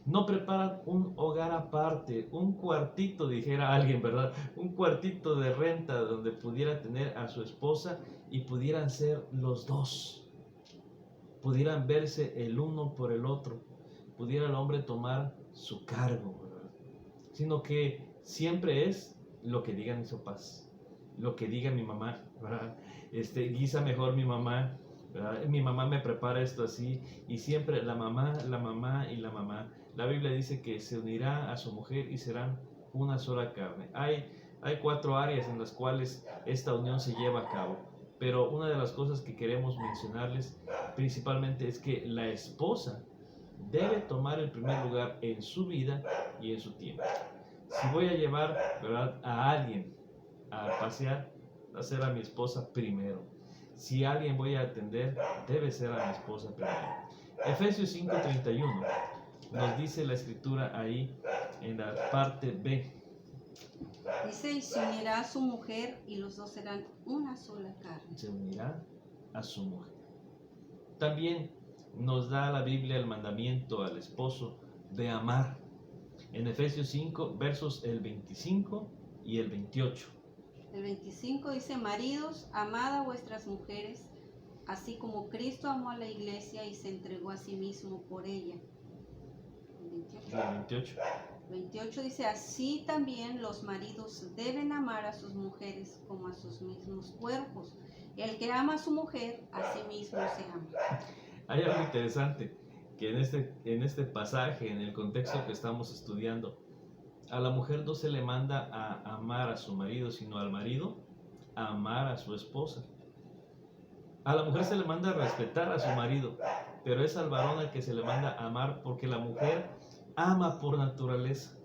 no preparan un hogar aparte, un cuartito, dijera alguien, ¿verdad? Un cuartito de renta donde pudiera tener a su esposa y pudieran ser los dos. Pudieran verse el uno por el otro. Pudiera el hombre tomar su cargo, ¿verdad? Sino que siempre es lo que digan mis papás, lo que diga mi mamá, ¿verdad? Guisa mejor mi mamá, ¿verdad? Mi mamá me prepara esto así, y siempre la mamá y la mamá. La Biblia dice que se unirá a su mujer y serán una sola carne. Hay 4 áreas en las cuales esta unión se lleva a cabo, pero una de las cosas que queremos mencionarles principalmente es que la esposa debe tomar el primer lugar en su vida y en su tiempo. Si voy a llevar, ¿verdad?, a alguien a pasear, va a ser a mi esposa primero. Si a alguien voy a atender, debe ser a mi esposa primero. Efesios 5:31 nos dice la escritura ahí en la parte B. Dice, y se unirá a su mujer y los dos serán una sola carne. Se unirá a su mujer. También nos da la Biblia el mandamiento al esposo de amar. En Efesios 5, versos el 25 y el 28. El 25 dice, maridos, amad a vuestras mujeres, así como Cristo amó a la iglesia y se entregó a sí mismo por ella. El 28. 28 dice, así también los maridos deben amar a sus mujeres como a sus mismos cuerpos. El que ama a su mujer, a sí mismo se ama. Hay algo interesante, que en este pasaje, en el contexto que estamos estudiando, a la mujer no se le manda a amar a su marido, sino al marido a amar a su esposa. A la mujer se le manda a respetar a su marido, pero es al varón al que se le manda a amar, porque la mujer ama por naturaleza.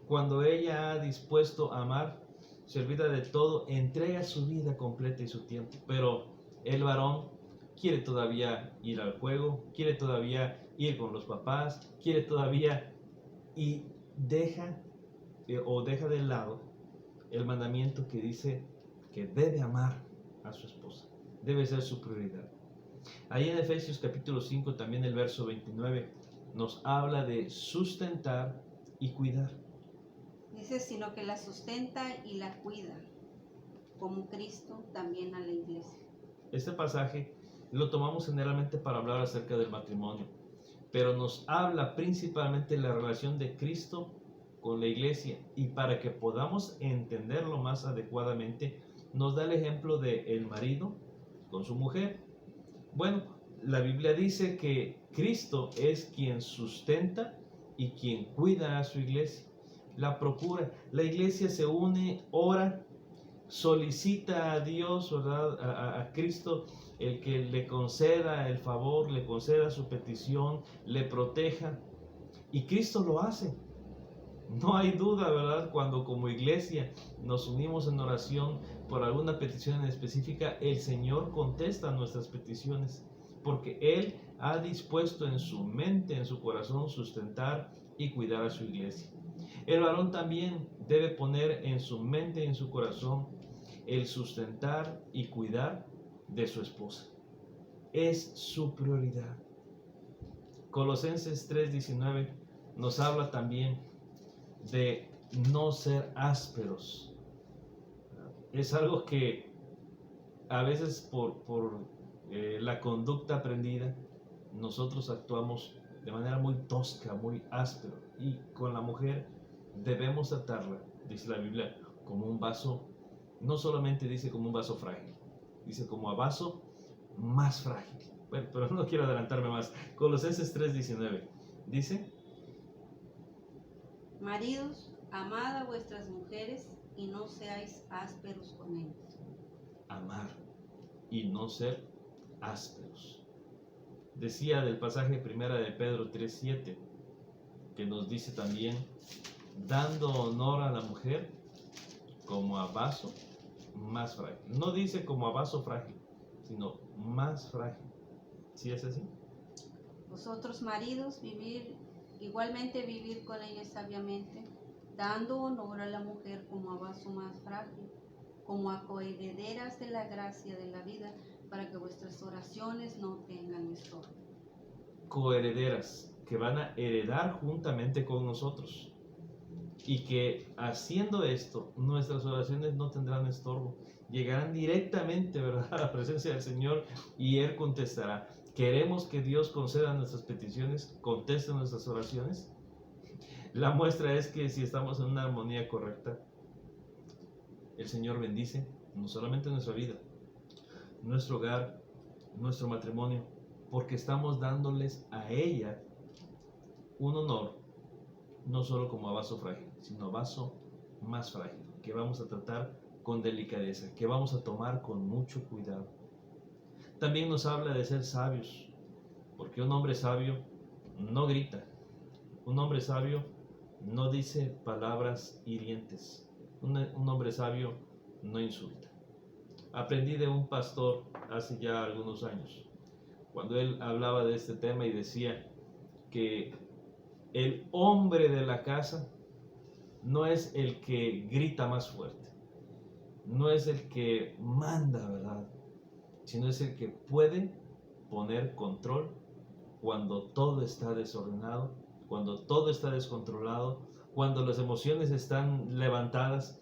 Cuando ella ha dispuesto a amar, se olvida de todo, entrega su vida completa y su tiempo. Pero el varón quiere todavía ir al juego, quiere todavía ir con los papás, quiere todavía, y deja de lado el mandamiento que dice que debe amar a su esposa, debe ser su prioridad. Ahí en Efesios capítulo 5, también el verso 29, nos habla de sustentar y cuidar. Dice, sino que la sustenta y la cuida, como Cristo también a la iglesia. Este pasaje lo tomamos generalmente para hablar acerca del matrimonio, pero nos habla principalmente de la relación de Cristo con la iglesia, y para que podamos entenderlo más adecuadamente, nos da el ejemplo de el marido con su mujer. Bueno, la Biblia dice que Cristo es quien sustenta y quien cuida a su iglesia, la procura. La iglesia se une, ora, solicita a Dios, ¿verdad? A Cristo, el que le conceda el favor, le conceda su petición, le proteja. Y Cristo lo hace. No hay duda, ¿verdad? Cuando como iglesia nos unimos en oración por alguna petición en específica, el Señor contesta nuestras peticiones, porque Él ha dispuesto en su mente, en su corazón, sustentar y cuidar a su iglesia. El varón también debe poner en su mente y en su corazón el sustentar y cuidar de su esposa. Es su prioridad. Colosenses 3:19 nos habla también de no ser ásperos. Es algo que a veces por la conducta aprendida nosotros actuamos de manera muy tosca, muy áspero, y con la mujer debemos tratarla, dice la Biblia, como un vaso. No solamente dice como un vaso frágil, dice como a vaso más frágil. Bueno, pero no quiero adelantarme más. Colosenses 3:19 dice: Maridos, amad a vuestras mujeres y no seáis ásperos con ellas. Amar y no ser ásperos. Decía del pasaje primera de Pedro 3:7, que nos dice también, dando honor a la mujer como a vaso más frágil. No dice como a vaso frágil, sino más frágil. ¿Sí es así? Vosotros, maridos, vivir con ella sabiamente, dando honor a la mujer como a vaso más frágil, como a coherederas de la gracia de la vida, para que vuestras oraciones no tengan estorbo. Coherederas, que van a heredar juntamente con nosotros, y que haciendo esto nuestras oraciones no tendrán estorbo, llegarán directamente, ¿verdad?, a la presencia del Señor, y Él contestará. ¿Queremos que Dios conceda nuestras peticiones, conteste nuestras oraciones? La muestra es que si estamos en una armonía correcta, el Señor bendice no solamente nuestra vida, nuestro hogar, nuestro matrimonio, porque estamos dándoles a ella un honor, no solo como a vaso frágil, sino a vaso más frágil, que vamos a tratar con delicadeza, que vamos a tomar con mucho cuidado. También nos habla de ser sabios, porque un hombre sabio no grita, un hombre sabio no dice palabras hirientes, un hombre sabio no insulta. Aprendí de un pastor hace ya algunos años, cuando él hablaba de este tema y decía que el hombre de la casa no es el que grita más fuerte, no es el que manda, ¿verdad?, sino es el que puede poner control cuando todo está desordenado, cuando todo está descontrolado, cuando las emociones están levantadas.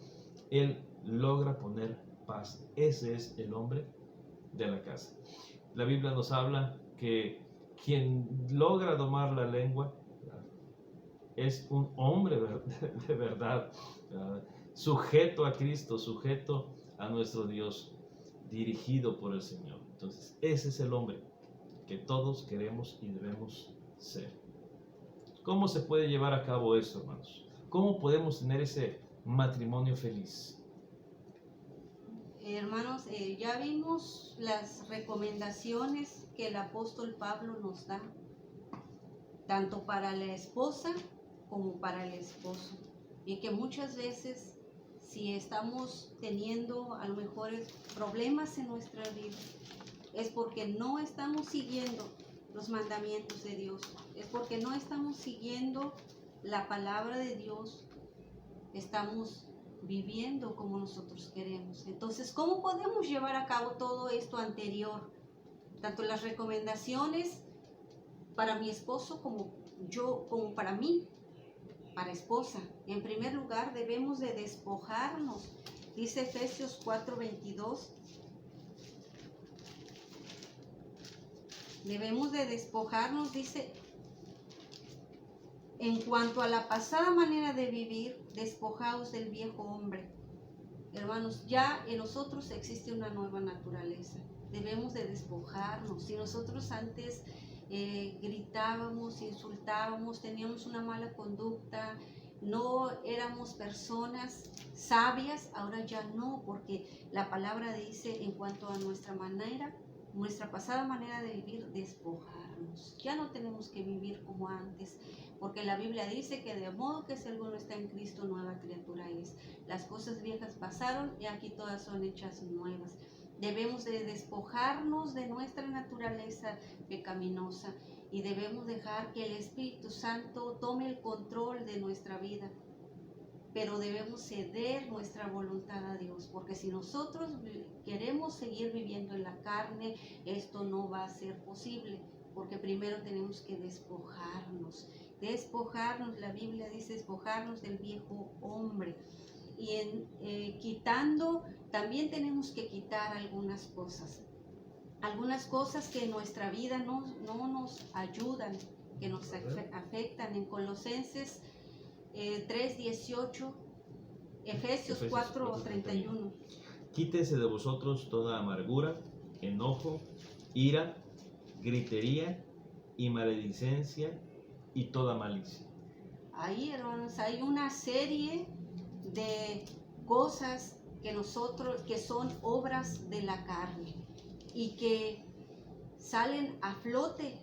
Él logra poner paz. Ese es el hombre de la casa. La Biblia nos habla que quien logra domar la lengua es un hombre de verdad, sujeto a Cristo, sujeto a nuestro Dios, dirigido por el Señor. Entonces, ese es el hombre que todos queremos y debemos ser. ¿Cómo se puede llevar a cabo esto, hermanos? ¿Cómo podemos tener ese matrimonio feliz? Hermanos, ya vimos las recomendaciones que el apóstol Pablo nos da, tanto para la esposa como para el esposo, y que muchas veces, si estamos teniendo a lo mejor problemas en nuestra vida, es porque no estamos siguiendo los mandamientos de Dios, es porque no estamos siguiendo la palabra de Dios, estamos viviendo como nosotros queremos. Entonces, ¿cómo podemos llevar a cabo todo esto anterior? Tanto las recomendaciones para mi esposo como para mí, para esposa. En primer lugar, debemos de despojarnos. Dice Efesios 4:22. Debemos de despojarnos, dice, en cuanto a la pasada manera de vivir, despojaos del viejo hombre. Hermanos, ya en nosotros existe una nueva naturaleza. debemos de despojarnos. Si nosotros antes gritábamos, insultábamos, teníamos una mala conducta, no éramos personas sabias, ahora ya no, porque la palabra dice en cuanto a nuestra pasada manera de vivir, despojarnos. Ya no tenemos que vivir como antes, porque la Biblia dice que de modo que si alguno está en Cristo, nueva criatura es. Las cosas viejas pasaron y aquí todas son hechas nuevas. Debemos de despojarnos de nuestra naturaleza pecaminosa y debemos dejar que el Espíritu Santo tome el control de nuestra vida. Pero debemos ceder nuestra voluntad a Dios, porque si nosotros queremos seguir viviendo en la carne, esto no va a ser posible, porque primero tenemos que despojarnos. La Biblia dice despojarnos del viejo hombre. Y quitando, también tenemos que quitar algunas cosas que en nuestra vida no nos ayudan, que nos afectan. En Colosenses 3:18, Efesios 4:31. Quítese de vosotros toda amargura, enojo, ira, gritería y maledicencia y toda malicia. Ahí, hermanos, hay una serie de cosas que son obras de la carne y que salen a flote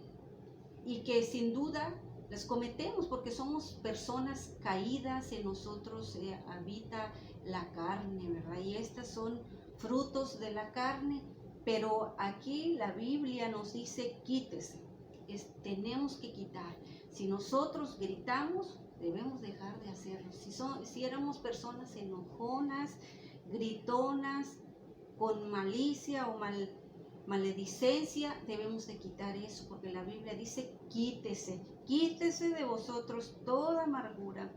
y que sin duda las cometemos porque somos personas caídas, en nosotros habita la carne, ¿verdad? Y estas son frutos de la carne, pero aquí la Biblia nos dice quítese, tenemos que quitar. Si nosotros gritamos, debemos dejar de hacerlo. Si éramos personas enojonas, gritonas, con malicia o maledicencia, debemos de quitar eso, porque la Biblia dice quítese de vosotros toda amargura,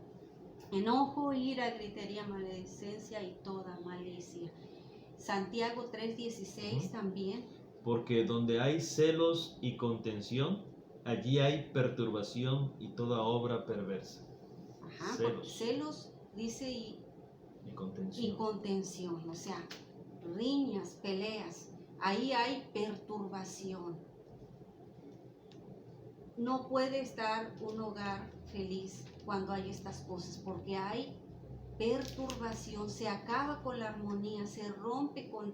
enojo, ira, gritería, maledicencia y toda malicia. Santiago 3:16 también. Porque donde hay celos y contención, allí hay perturbación y toda obra perversa. Ajá, celos dice y contención, o sea, riñas, peleas. Ahí hay perturbación. No puede estar un hogar feliz cuando hay estas cosas, porque hay perturbación, se acaba con la armonía, se rompe con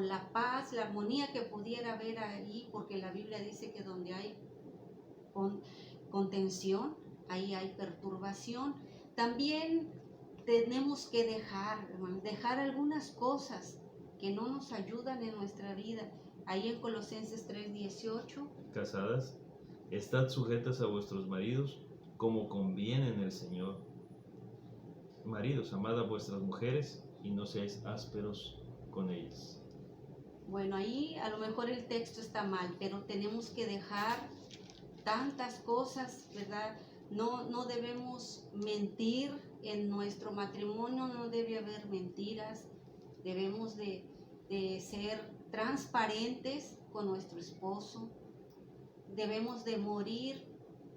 la paz, la armonía que pudiera haber ahí, porque la Biblia dice que donde hay contención, ahí hay perturbación. También tenemos que dejar algunas cosas que no nos ayudan en nuestra vida. Ahí en Colosenses 3:18. Casadas, estad sujetas a vuestros maridos como conviene en el Señor. Maridos, amad a vuestras mujeres y no seáis ásperos con ellas. Bueno, ahí a lo mejor el texto está mal, pero tenemos que dejar tantas cosas, ¿verdad? No debemos mentir en nuestro matrimonio, no debe haber mentiras. Debemos de ser transparentes con nuestro esposo. Debemos de morir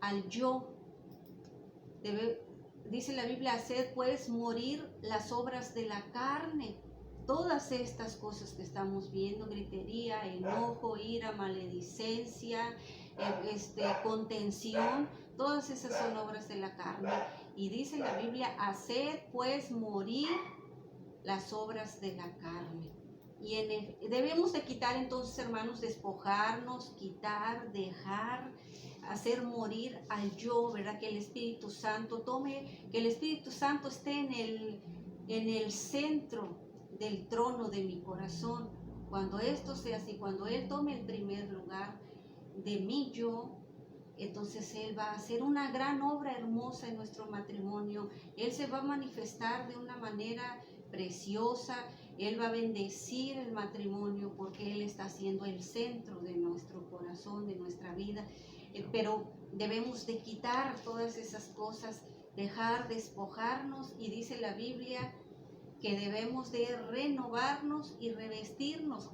al yo. Dice la Biblia, haced pues morir las obras de la carne. Todas estas cosas que estamos viendo, gritería, enojo, ira, maledicencia, contención, todas esas son obras de la carne. Y dice la Biblia, haced pues morir las obras de la carne. Y debemos de quitar entonces, hermanos, despojarnos, quitar, dejar, hacer morir al yo, ¿verdad? Que el Espíritu Santo que el Espíritu Santo esté en el centro del trono de mi corazón. Cuando esto sea así, cuando Él tome el primer lugar de mi yo, entonces Él va a hacer una gran obra hermosa en nuestro matrimonio. Él se va a manifestar de una manera preciosa. Él va a bendecir el matrimonio porque Él está siendo el centro de nuestro corazón, de nuestra vida. Pero debemos de quitar todas esas cosas, despojarnos, y dice la Biblia que debemos de renovarnos y revestirnos.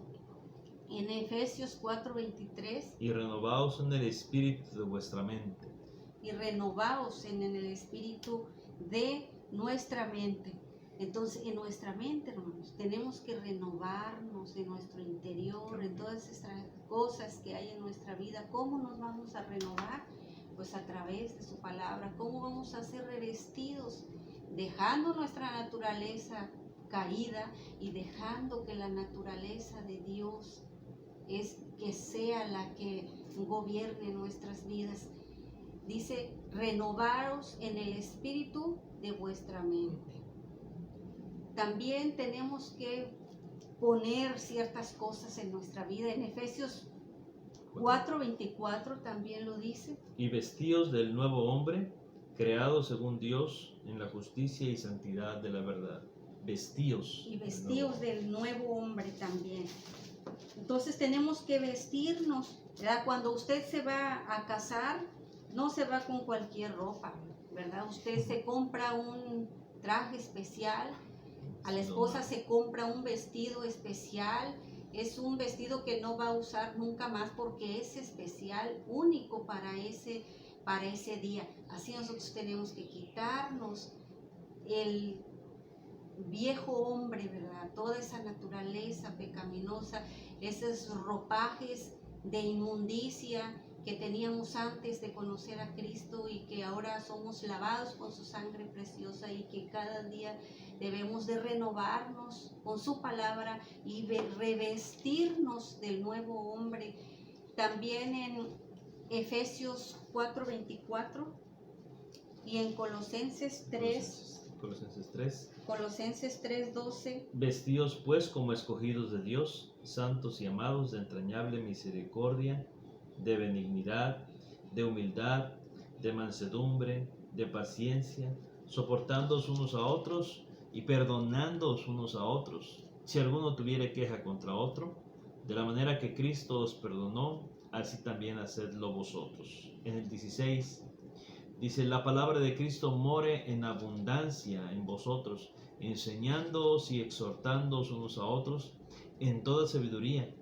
En Efesios 4:23. Y renovaos en el espíritu de vuestra mente. Y renovaos en el espíritu de nuestra mente. Entonces, en nuestra mente, hermanos, tenemos que renovarnos en nuestro interior, en todas estas cosas que hay en nuestra vida. ¿Cómo nos vamos a renovar? Pues a través de su palabra. ¿Cómo vamos a ser revestidos? Dejando nuestra naturaleza caída y dejando que la naturaleza de Dios que sea la que gobierne nuestras vidas. Dice, renovaros en el espíritu de vuestra mente. También tenemos que poner ciertas cosas en nuestra vida. En Efesios 4:24 también lo dice. Y vestíos del nuevo hombre, creado según Dios en la justicia y santidad de la verdad. Vestíos. Y vestíos del nuevo hombre también. Entonces tenemos que vestirnos, ¿verdad? Cuando usted se va a casar, no se va con cualquier ropa, ¿verdad? Usted se compra un traje especial, a la esposa se compra un vestido especial, es un vestido que no va a usar nunca más porque es especial, único para ese día. Así nosotros tenemos que quitarnos el viejo hombre, ¿verdad? Toda esa naturaleza pecaminosa, esos ropajes de inmundicia que teníamos antes de conocer a Cristo y que ahora somos lavados con su sangre preciosa y que cada día debemos de renovarnos con su palabra y revestirnos del nuevo hombre. También en Efesios 4:24 y en Colosenses 3:12. Vestíos pues como escogidos de Dios, santos y amados, de entrañable misericordia, de benignidad, de humildad, de mansedumbre, de paciencia, soportándoos unos a otros y perdonándoos unos a otros, si alguno tuviere queja contra otro, de la manera que Cristo os perdonó, así también hacedlo vosotros. En el 16 dice, la palabra de Cristo more en abundancia en vosotros, enseñándoos y exhortándoos unos a otros en toda sabiduría,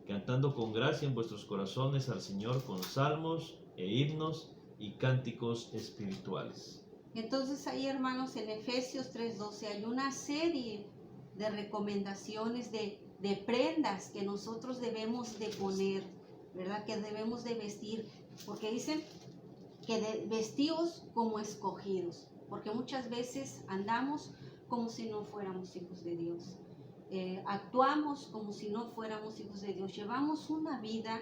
cantando con gracia en vuestros corazones al Señor con salmos e himnos y cánticos espirituales. Entonces ahí, hermanos, en Efesios 3:12 hay una serie de recomendaciones de prendas que nosotros debemos de poner, ¿verdad? Que debemos de vestir, porque dicen que vestíos como escogidos, porque muchas veces andamos como si no fuéramos hijos de Dios. Actuamos como si no fuéramos hijos de Dios, llevamos una vida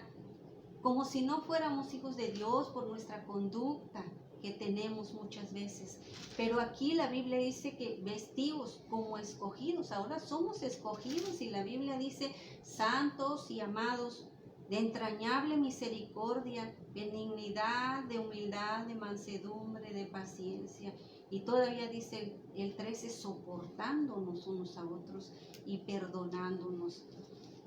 como si no fuéramos hijos de Dios por nuestra conducta que tenemos muchas veces. Pero aquí la Biblia dice que vestíos como escogidos, ahora somos escogidos y la Biblia dice santos y amados, de entrañable misericordia, benignidad, de humildad, de mansedumbre, de paciencia. Y todavía dice el 13, soportándonos unos a otros y perdonándonos.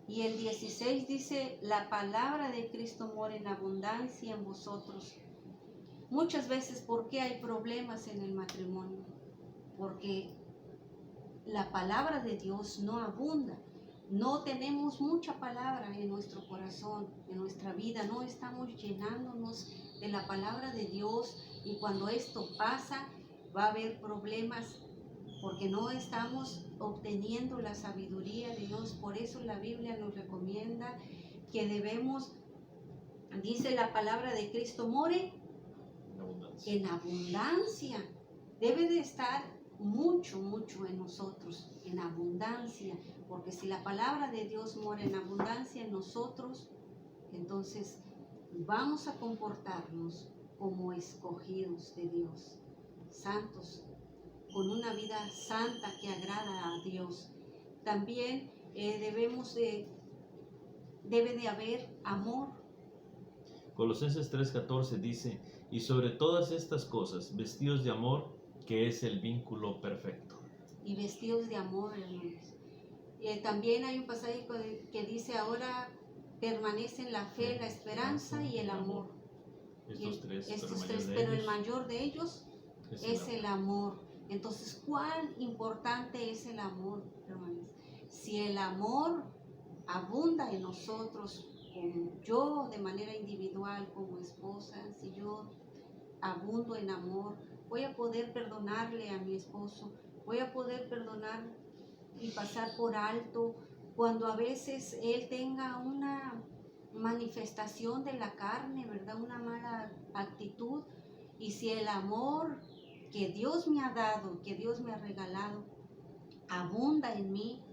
Y el 16 dice, la palabra de Cristo mora en abundancia en vosotros. Muchas veces, ¿por qué hay problemas en el matrimonio? Porque la palabra de Dios no abunda. No tenemos mucha palabra en nuestro corazón, en nuestra vida. No estamos llenándonos de la palabra de Dios. Y cuando esto pasa, va a haber problemas porque no estamos obteniendo la sabiduría de Dios. Por eso la Biblia nos recomienda que debemos, dice la palabra de Cristo, more en abundancia. Debe de estar mucho en nosotros, en abundancia, porque si la palabra de Dios mora en abundancia en nosotros, entonces vamos a comportarnos como escogidos de Dios, santos, con una vida santa que agrada a Dios. También debe de haber amor. Colosenses 3:14 dice, y sobre todas estas cosas, vestíos de amor, que es el vínculo perfecto. Y vestidos de amor, hermanos. También hay un pasaje que dice, ahora permanecen la fe, la esperanza y el amor. Estos tres, pero el mayor de ellos es el amor. Entonces, ¿cuán importante es el amor, hermanos? Si el amor abunda en nosotros, como yo de manera individual, como esposa, si yo abundo en amor, voy a poder perdonarle a mi esposo, voy a poder perdonar y pasar por alto cuando a veces él tenga una manifestación de la carne, ¿verdad? Una mala actitud. Y si el amor que Dios me ha dado, que Dios me ha regalado, abunda en mí,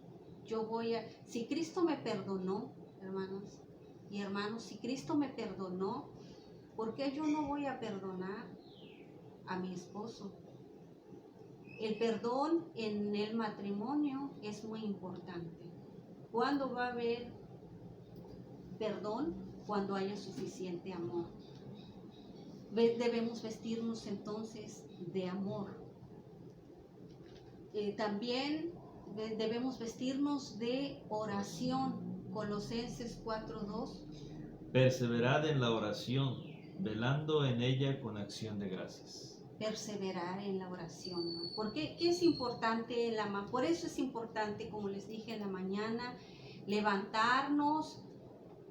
si Cristo me perdonó, hermanos y hermanos, si Cristo me perdonó, ¿por qué yo no voy a perdonar a mi esposo? El perdón en el matrimonio es muy importante. ¿Cuándo va a haber perdón? Cuando haya suficiente amor. Debemos vestirnos entonces de amor. También debemos vestirnos de oración. Colosenses 4:2. Perseverad en la oración, velando en ella con acción de gracias. Perseverar en la oración, ¿no? ¿Por qué? ¿Qué es importante? Por eso es importante, como les dije en la mañana, levantarnos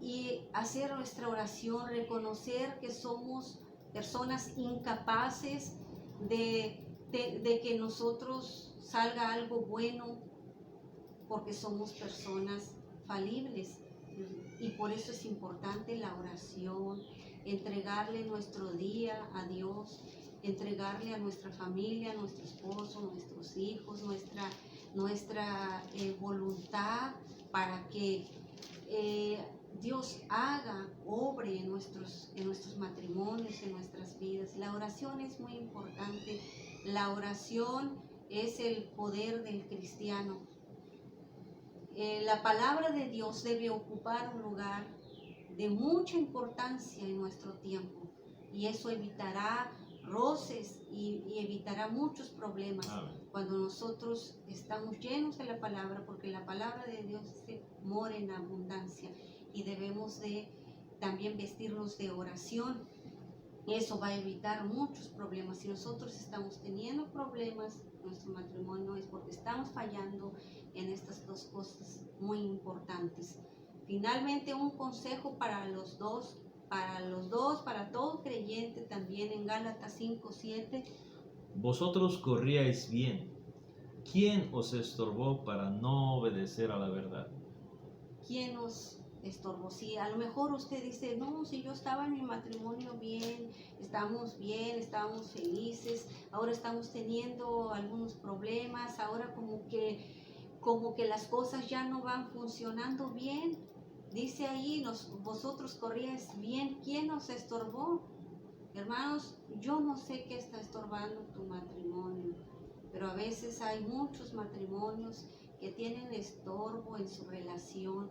y hacer nuestra oración, reconocer que somos personas incapaces de que nosotros salga algo bueno, porque somos personas falibles. Y por eso es importante la oración, entregarle nuestro día a Dios, entregarle a nuestra familia, a nuestro esposo, nuestros hijos, nuestra voluntad para que Dios obre en nuestros matrimonios, en nuestras vidas. La oración es muy importante. La oración es el poder del cristiano. La palabra de Dios debe ocupar un lugar de mucha importancia en nuestro tiempo, y eso evitará roces y evitará muchos problemas. Amén. Cuando nosotros estamos llenos de la palabra, porque la palabra de Dios mora en abundancia, y debemos de también vestirnos de oración. Eso va a evitar muchos problemas. Si nosotros estamos teniendo problemas en nuestro matrimonio, es porque estamos fallando en estas dos cosas muy importantes. Finalmente, un consejo para los dos, para todo creyente también, en Gálatas 5:7. Vosotros corríais bien. ¿Quién os estorbó para no obedecer a la verdad? ¿Quién nos estorbó? Si a lo mejor usted dice, no, si yo estaba en mi matrimonio bien, estábamos felices, ahora estamos teniendo algunos problemas, ahora como que las cosas ya no van funcionando bien. Dice ahí, vosotros corríais bien, ¿quién nos estorbó? Hermanos, yo no sé qué está estorbando tu matrimonio, pero a veces hay muchos matrimonios que tienen estorbo en su relación.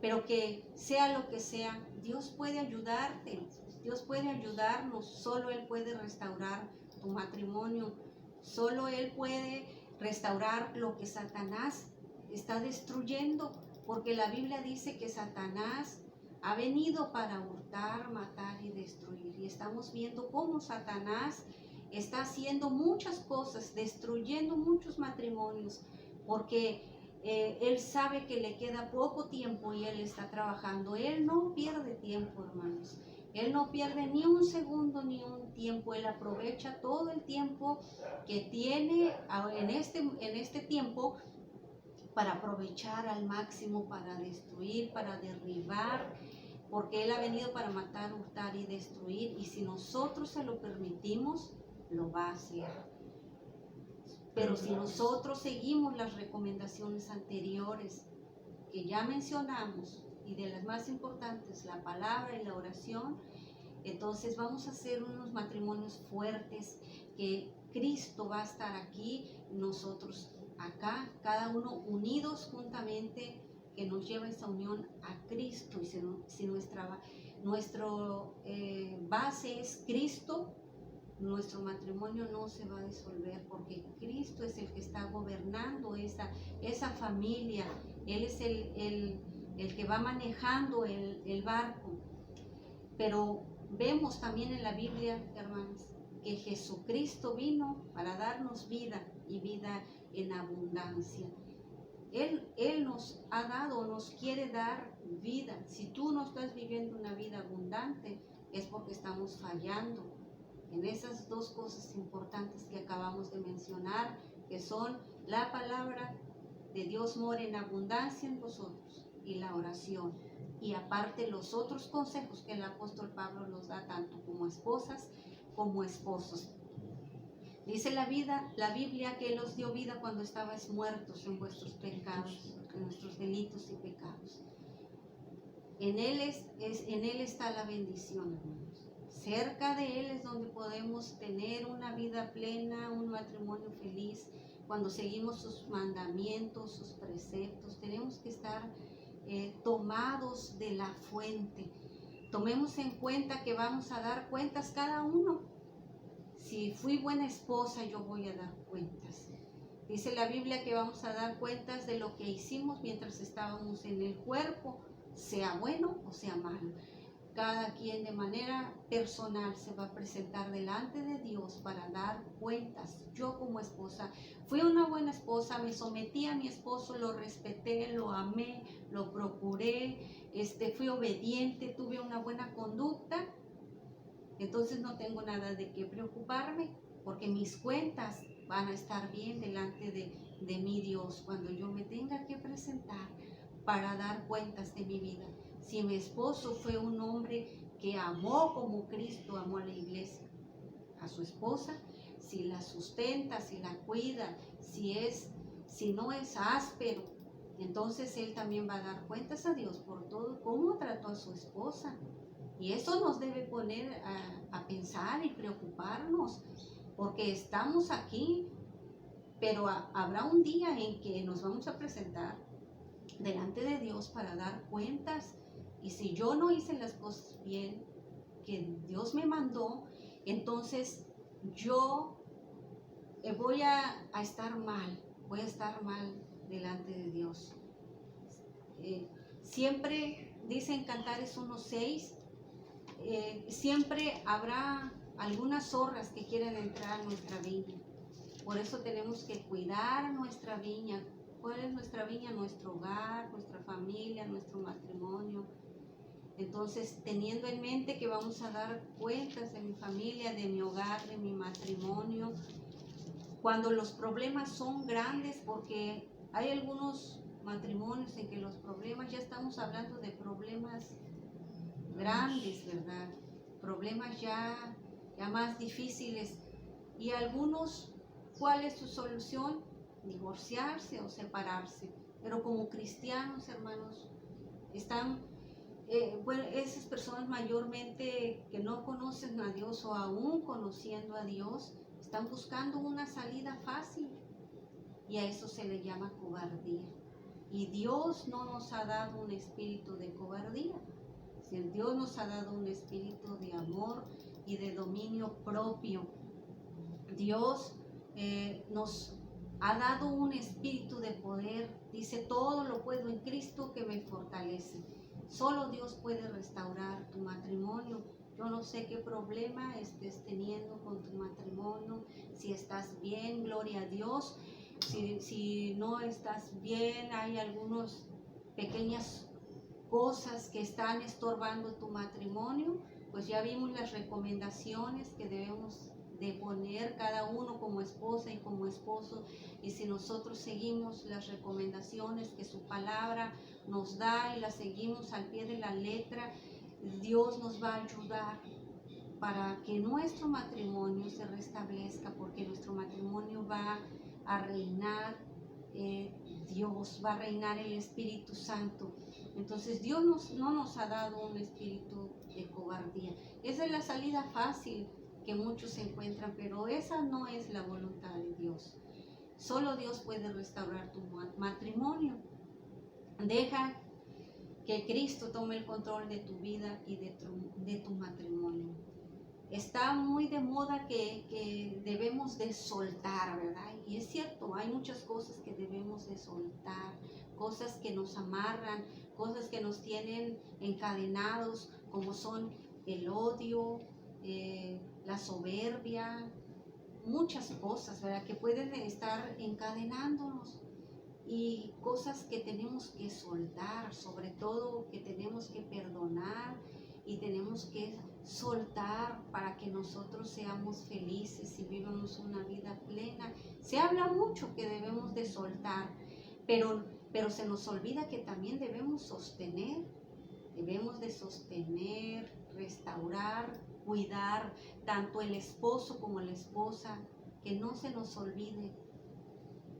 Pero que sea lo que sea, Dios puede ayudarte, Dios puede ayudarnos. Solo Él puede restaurar tu matrimonio, solo Él puede restaurar lo que Satanás está destruyendo, porque la Biblia dice que Satanás ha venido para hurtar, matar y destruir. Y estamos viendo cómo Satanás está haciendo muchas cosas, destruyendo muchos matrimonios, porque él sabe que le queda poco tiempo y él está trabajando. Él no pierde tiempo, hermanos. Él no pierde ni un segundo ni un tiempo. Él aprovecha todo el tiempo que tiene en este tiempo para aprovechar al máximo, para destruir, para derribar, porque Él ha venido para matar, hurtar y destruir. Y si nosotros se lo permitimos, lo va a hacer. Pero si nosotros seguimos las recomendaciones anteriores que ya mencionamos, y de las más importantes, la palabra y la oración, entonces vamos a hacer unos matrimonios fuertes, que Cristo va a estar aquí, nosotros acá, cada uno unidos juntamente, que nos lleva esa unión a Cristo. Y si nuestra base es Cristo, nuestro matrimonio no se va a disolver, porque Cristo es el que está gobernando esa familia. Él es el que va manejando el barco. Pero vemos también en la Biblia, hermanos, que Jesucristo vino para darnos vida, y vida en abundancia. Él nos ha dado, nos quiere dar vida. Si tú no estás viviendo una vida abundante, es porque estamos fallando en esas dos cosas importantes que acabamos de mencionar, que son la palabra de Dios mora en abundancia en vosotros y la oración. Y aparte los otros consejos que el apóstol Pablo nos da tanto como esposas como esposos. Dice la Biblia que Él os dio vida cuando estabais muertos en vuestros pecados, en nuestros delitos y pecados. En Él está la bendición, hermanos. Cerca de Él es donde podemos tener una vida plena, un matrimonio feliz. Cuando seguimos sus mandamientos, sus preceptos, tenemos que estar tomados de la fuente. Tomemos en cuenta que vamos a dar cuentas cada uno. Si fui buena esposa, yo voy a dar cuentas. Dice la Biblia que vamos a dar cuentas de lo que hicimos mientras estábamos en el cuerpo, sea bueno o sea malo. Cada quien de manera personal se va a presentar delante de Dios para dar cuentas. Yo como esposa fui una buena esposa, me sometí a mi esposo, lo respeté, lo amé, lo procuré, fui obediente, tuve una buena conducta. Entonces no tengo nada de qué preocuparme, porque mis cuentas van a estar bien delante de mi Dios cuando yo me tenga que presentar para dar cuentas de mi vida. Si mi esposo fue un hombre que amó como Cristo amó a la iglesia, a su esposa, si la sustenta, si la cuida, si no es áspero, entonces él también va a dar cuentas a Dios por todo, cómo trató a su esposa. Y eso nos debe poner a pensar y preocuparnos, porque estamos aquí, pero habrá un día en que nos vamos a presentar delante de Dios para dar cuentas. Y si yo no hice las cosas bien que Dios me mandó, entonces yo voy a estar mal, delante de Dios. Siempre dicen Cantares 1:6, siempre habrá algunas zorras que quieren entrar a nuestra viña. Por eso tenemos que cuidar nuestra viña. ¿Cuál es nuestra viña? Nuestro hogar, nuestra familia, nuestro matrimonio. Entonces, teniendo en mente que vamos a dar cuentas de mi familia, de mi hogar, de mi matrimonio, cuando los problemas son grandes, porque hay algunos matrimonios en que los problemas, ya estamos hablando de problemas grandes, ¿verdad? Problemas ya más difíciles. Y algunos, ¿cuál es su solución? Divorciarse o separarse. Pero como cristianos, hermanos, están, esas personas mayormente que no conocen a Dios o aún conociendo a Dios, están buscando una salida fácil. Y a eso se le llama cobardía. Y Dios no nos ha dado un espíritu de cobardía. Dios nos ha dado un espíritu de amor y de dominio propio. Dios nos ha dado un espíritu de poder. Dice, todo lo puedo en Cristo que me fortalece. Solo Dios puede restaurar tu matrimonio. Yo no sé qué problema estés teniendo con tu matrimonio. Si estás bien, gloria a Dios. Si no estás bien, hay algunas pequeñas cosas que están estorbando tu matrimonio, pues ya vimos las recomendaciones que debemos de poner cada uno como esposa y como esposo. Y si nosotros seguimos las recomendaciones que su palabra nos da y las seguimos al pie de la letra, Dios nos va a ayudar para que nuestro matrimonio se restablezca, porque nuestro matrimonio va a reinar Dios, va a reinar el Espíritu Santo. Entonces Dios no nos ha dado un espíritu de cobardía. Esa es la salida fácil que muchos se encuentran, pero esa no es la voluntad de Dios. Solo Dios puede restaurar tu matrimonio. Deja que Cristo tome el control de tu vida y de tu matrimonio. Está muy de moda que debemos de soltar, ¿verdad? Y es cierto, hay muchas cosas que debemos de soltar, cosas que nos amarran, cosas que nos tienen encadenados, como son el odio, la soberbia, muchas cosas, ¿verdad? Que pueden estar encadenándonos, y cosas que tenemos que soltar, sobre todo que tenemos que perdonar y tenemos que soltar para que nosotros seamos felices y vivamos una vida plena. Se habla mucho que debemos de soltar, pero se nos olvida que también debemos de sostener, restaurar, cuidar, tanto el esposo como la esposa, que no se nos olvide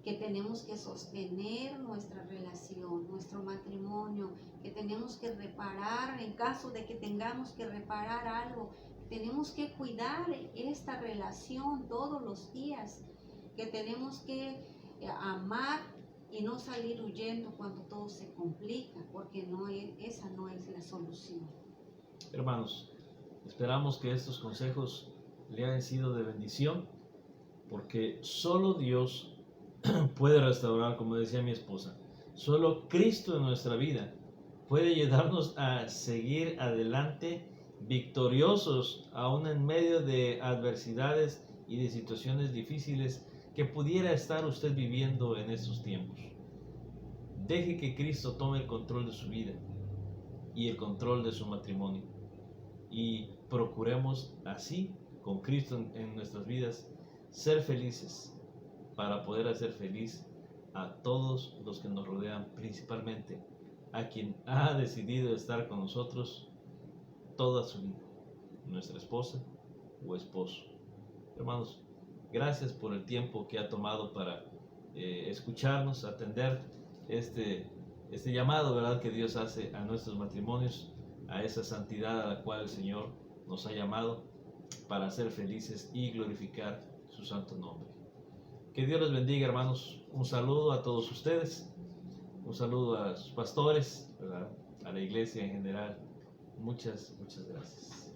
que tenemos que sostener nuestra relación, nuestro matrimonio, que tenemos que reparar en caso de que tengamos que reparar algo, tenemos que cuidar esta relación todos los días, que tenemos que amar y no salir huyendo cuando todo se complica, porque esa no es la solución. Hermanos, esperamos que estos consejos le hayan sido de bendición, porque solo Dios puede restaurar, como decía mi esposa. Solo Cristo en nuestra vida puede ayudarnos a seguir adelante victoriosos, aún en medio de adversidades y de situaciones difíciles que pudiera estar usted viviendo en estos tiempos. Deje que Cristo tome el control de su vida y el control de su matrimonio, y procuremos así, con Cristo en nuestras vidas, ser felices, para poder hacer feliz a todos los que nos rodean, principalmente a quien ha decidido estar con nosotros toda su vida, nuestra esposa o esposo. Hermanos, gracias por el tiempo que ha tomado para escucharnos, atender este llamado, ¿verdad?, que Dios hace a nuestros matrimonios, a esa santidad a la cual el Señor nos ha llamado para ser felices y glorificar su santo nombre. Que Dios les bendiga, hermanos. Un saludo a todos ustedes, un saludo a sus pastores, ¿verdad?, a la iglesia en general. Muchas gracias.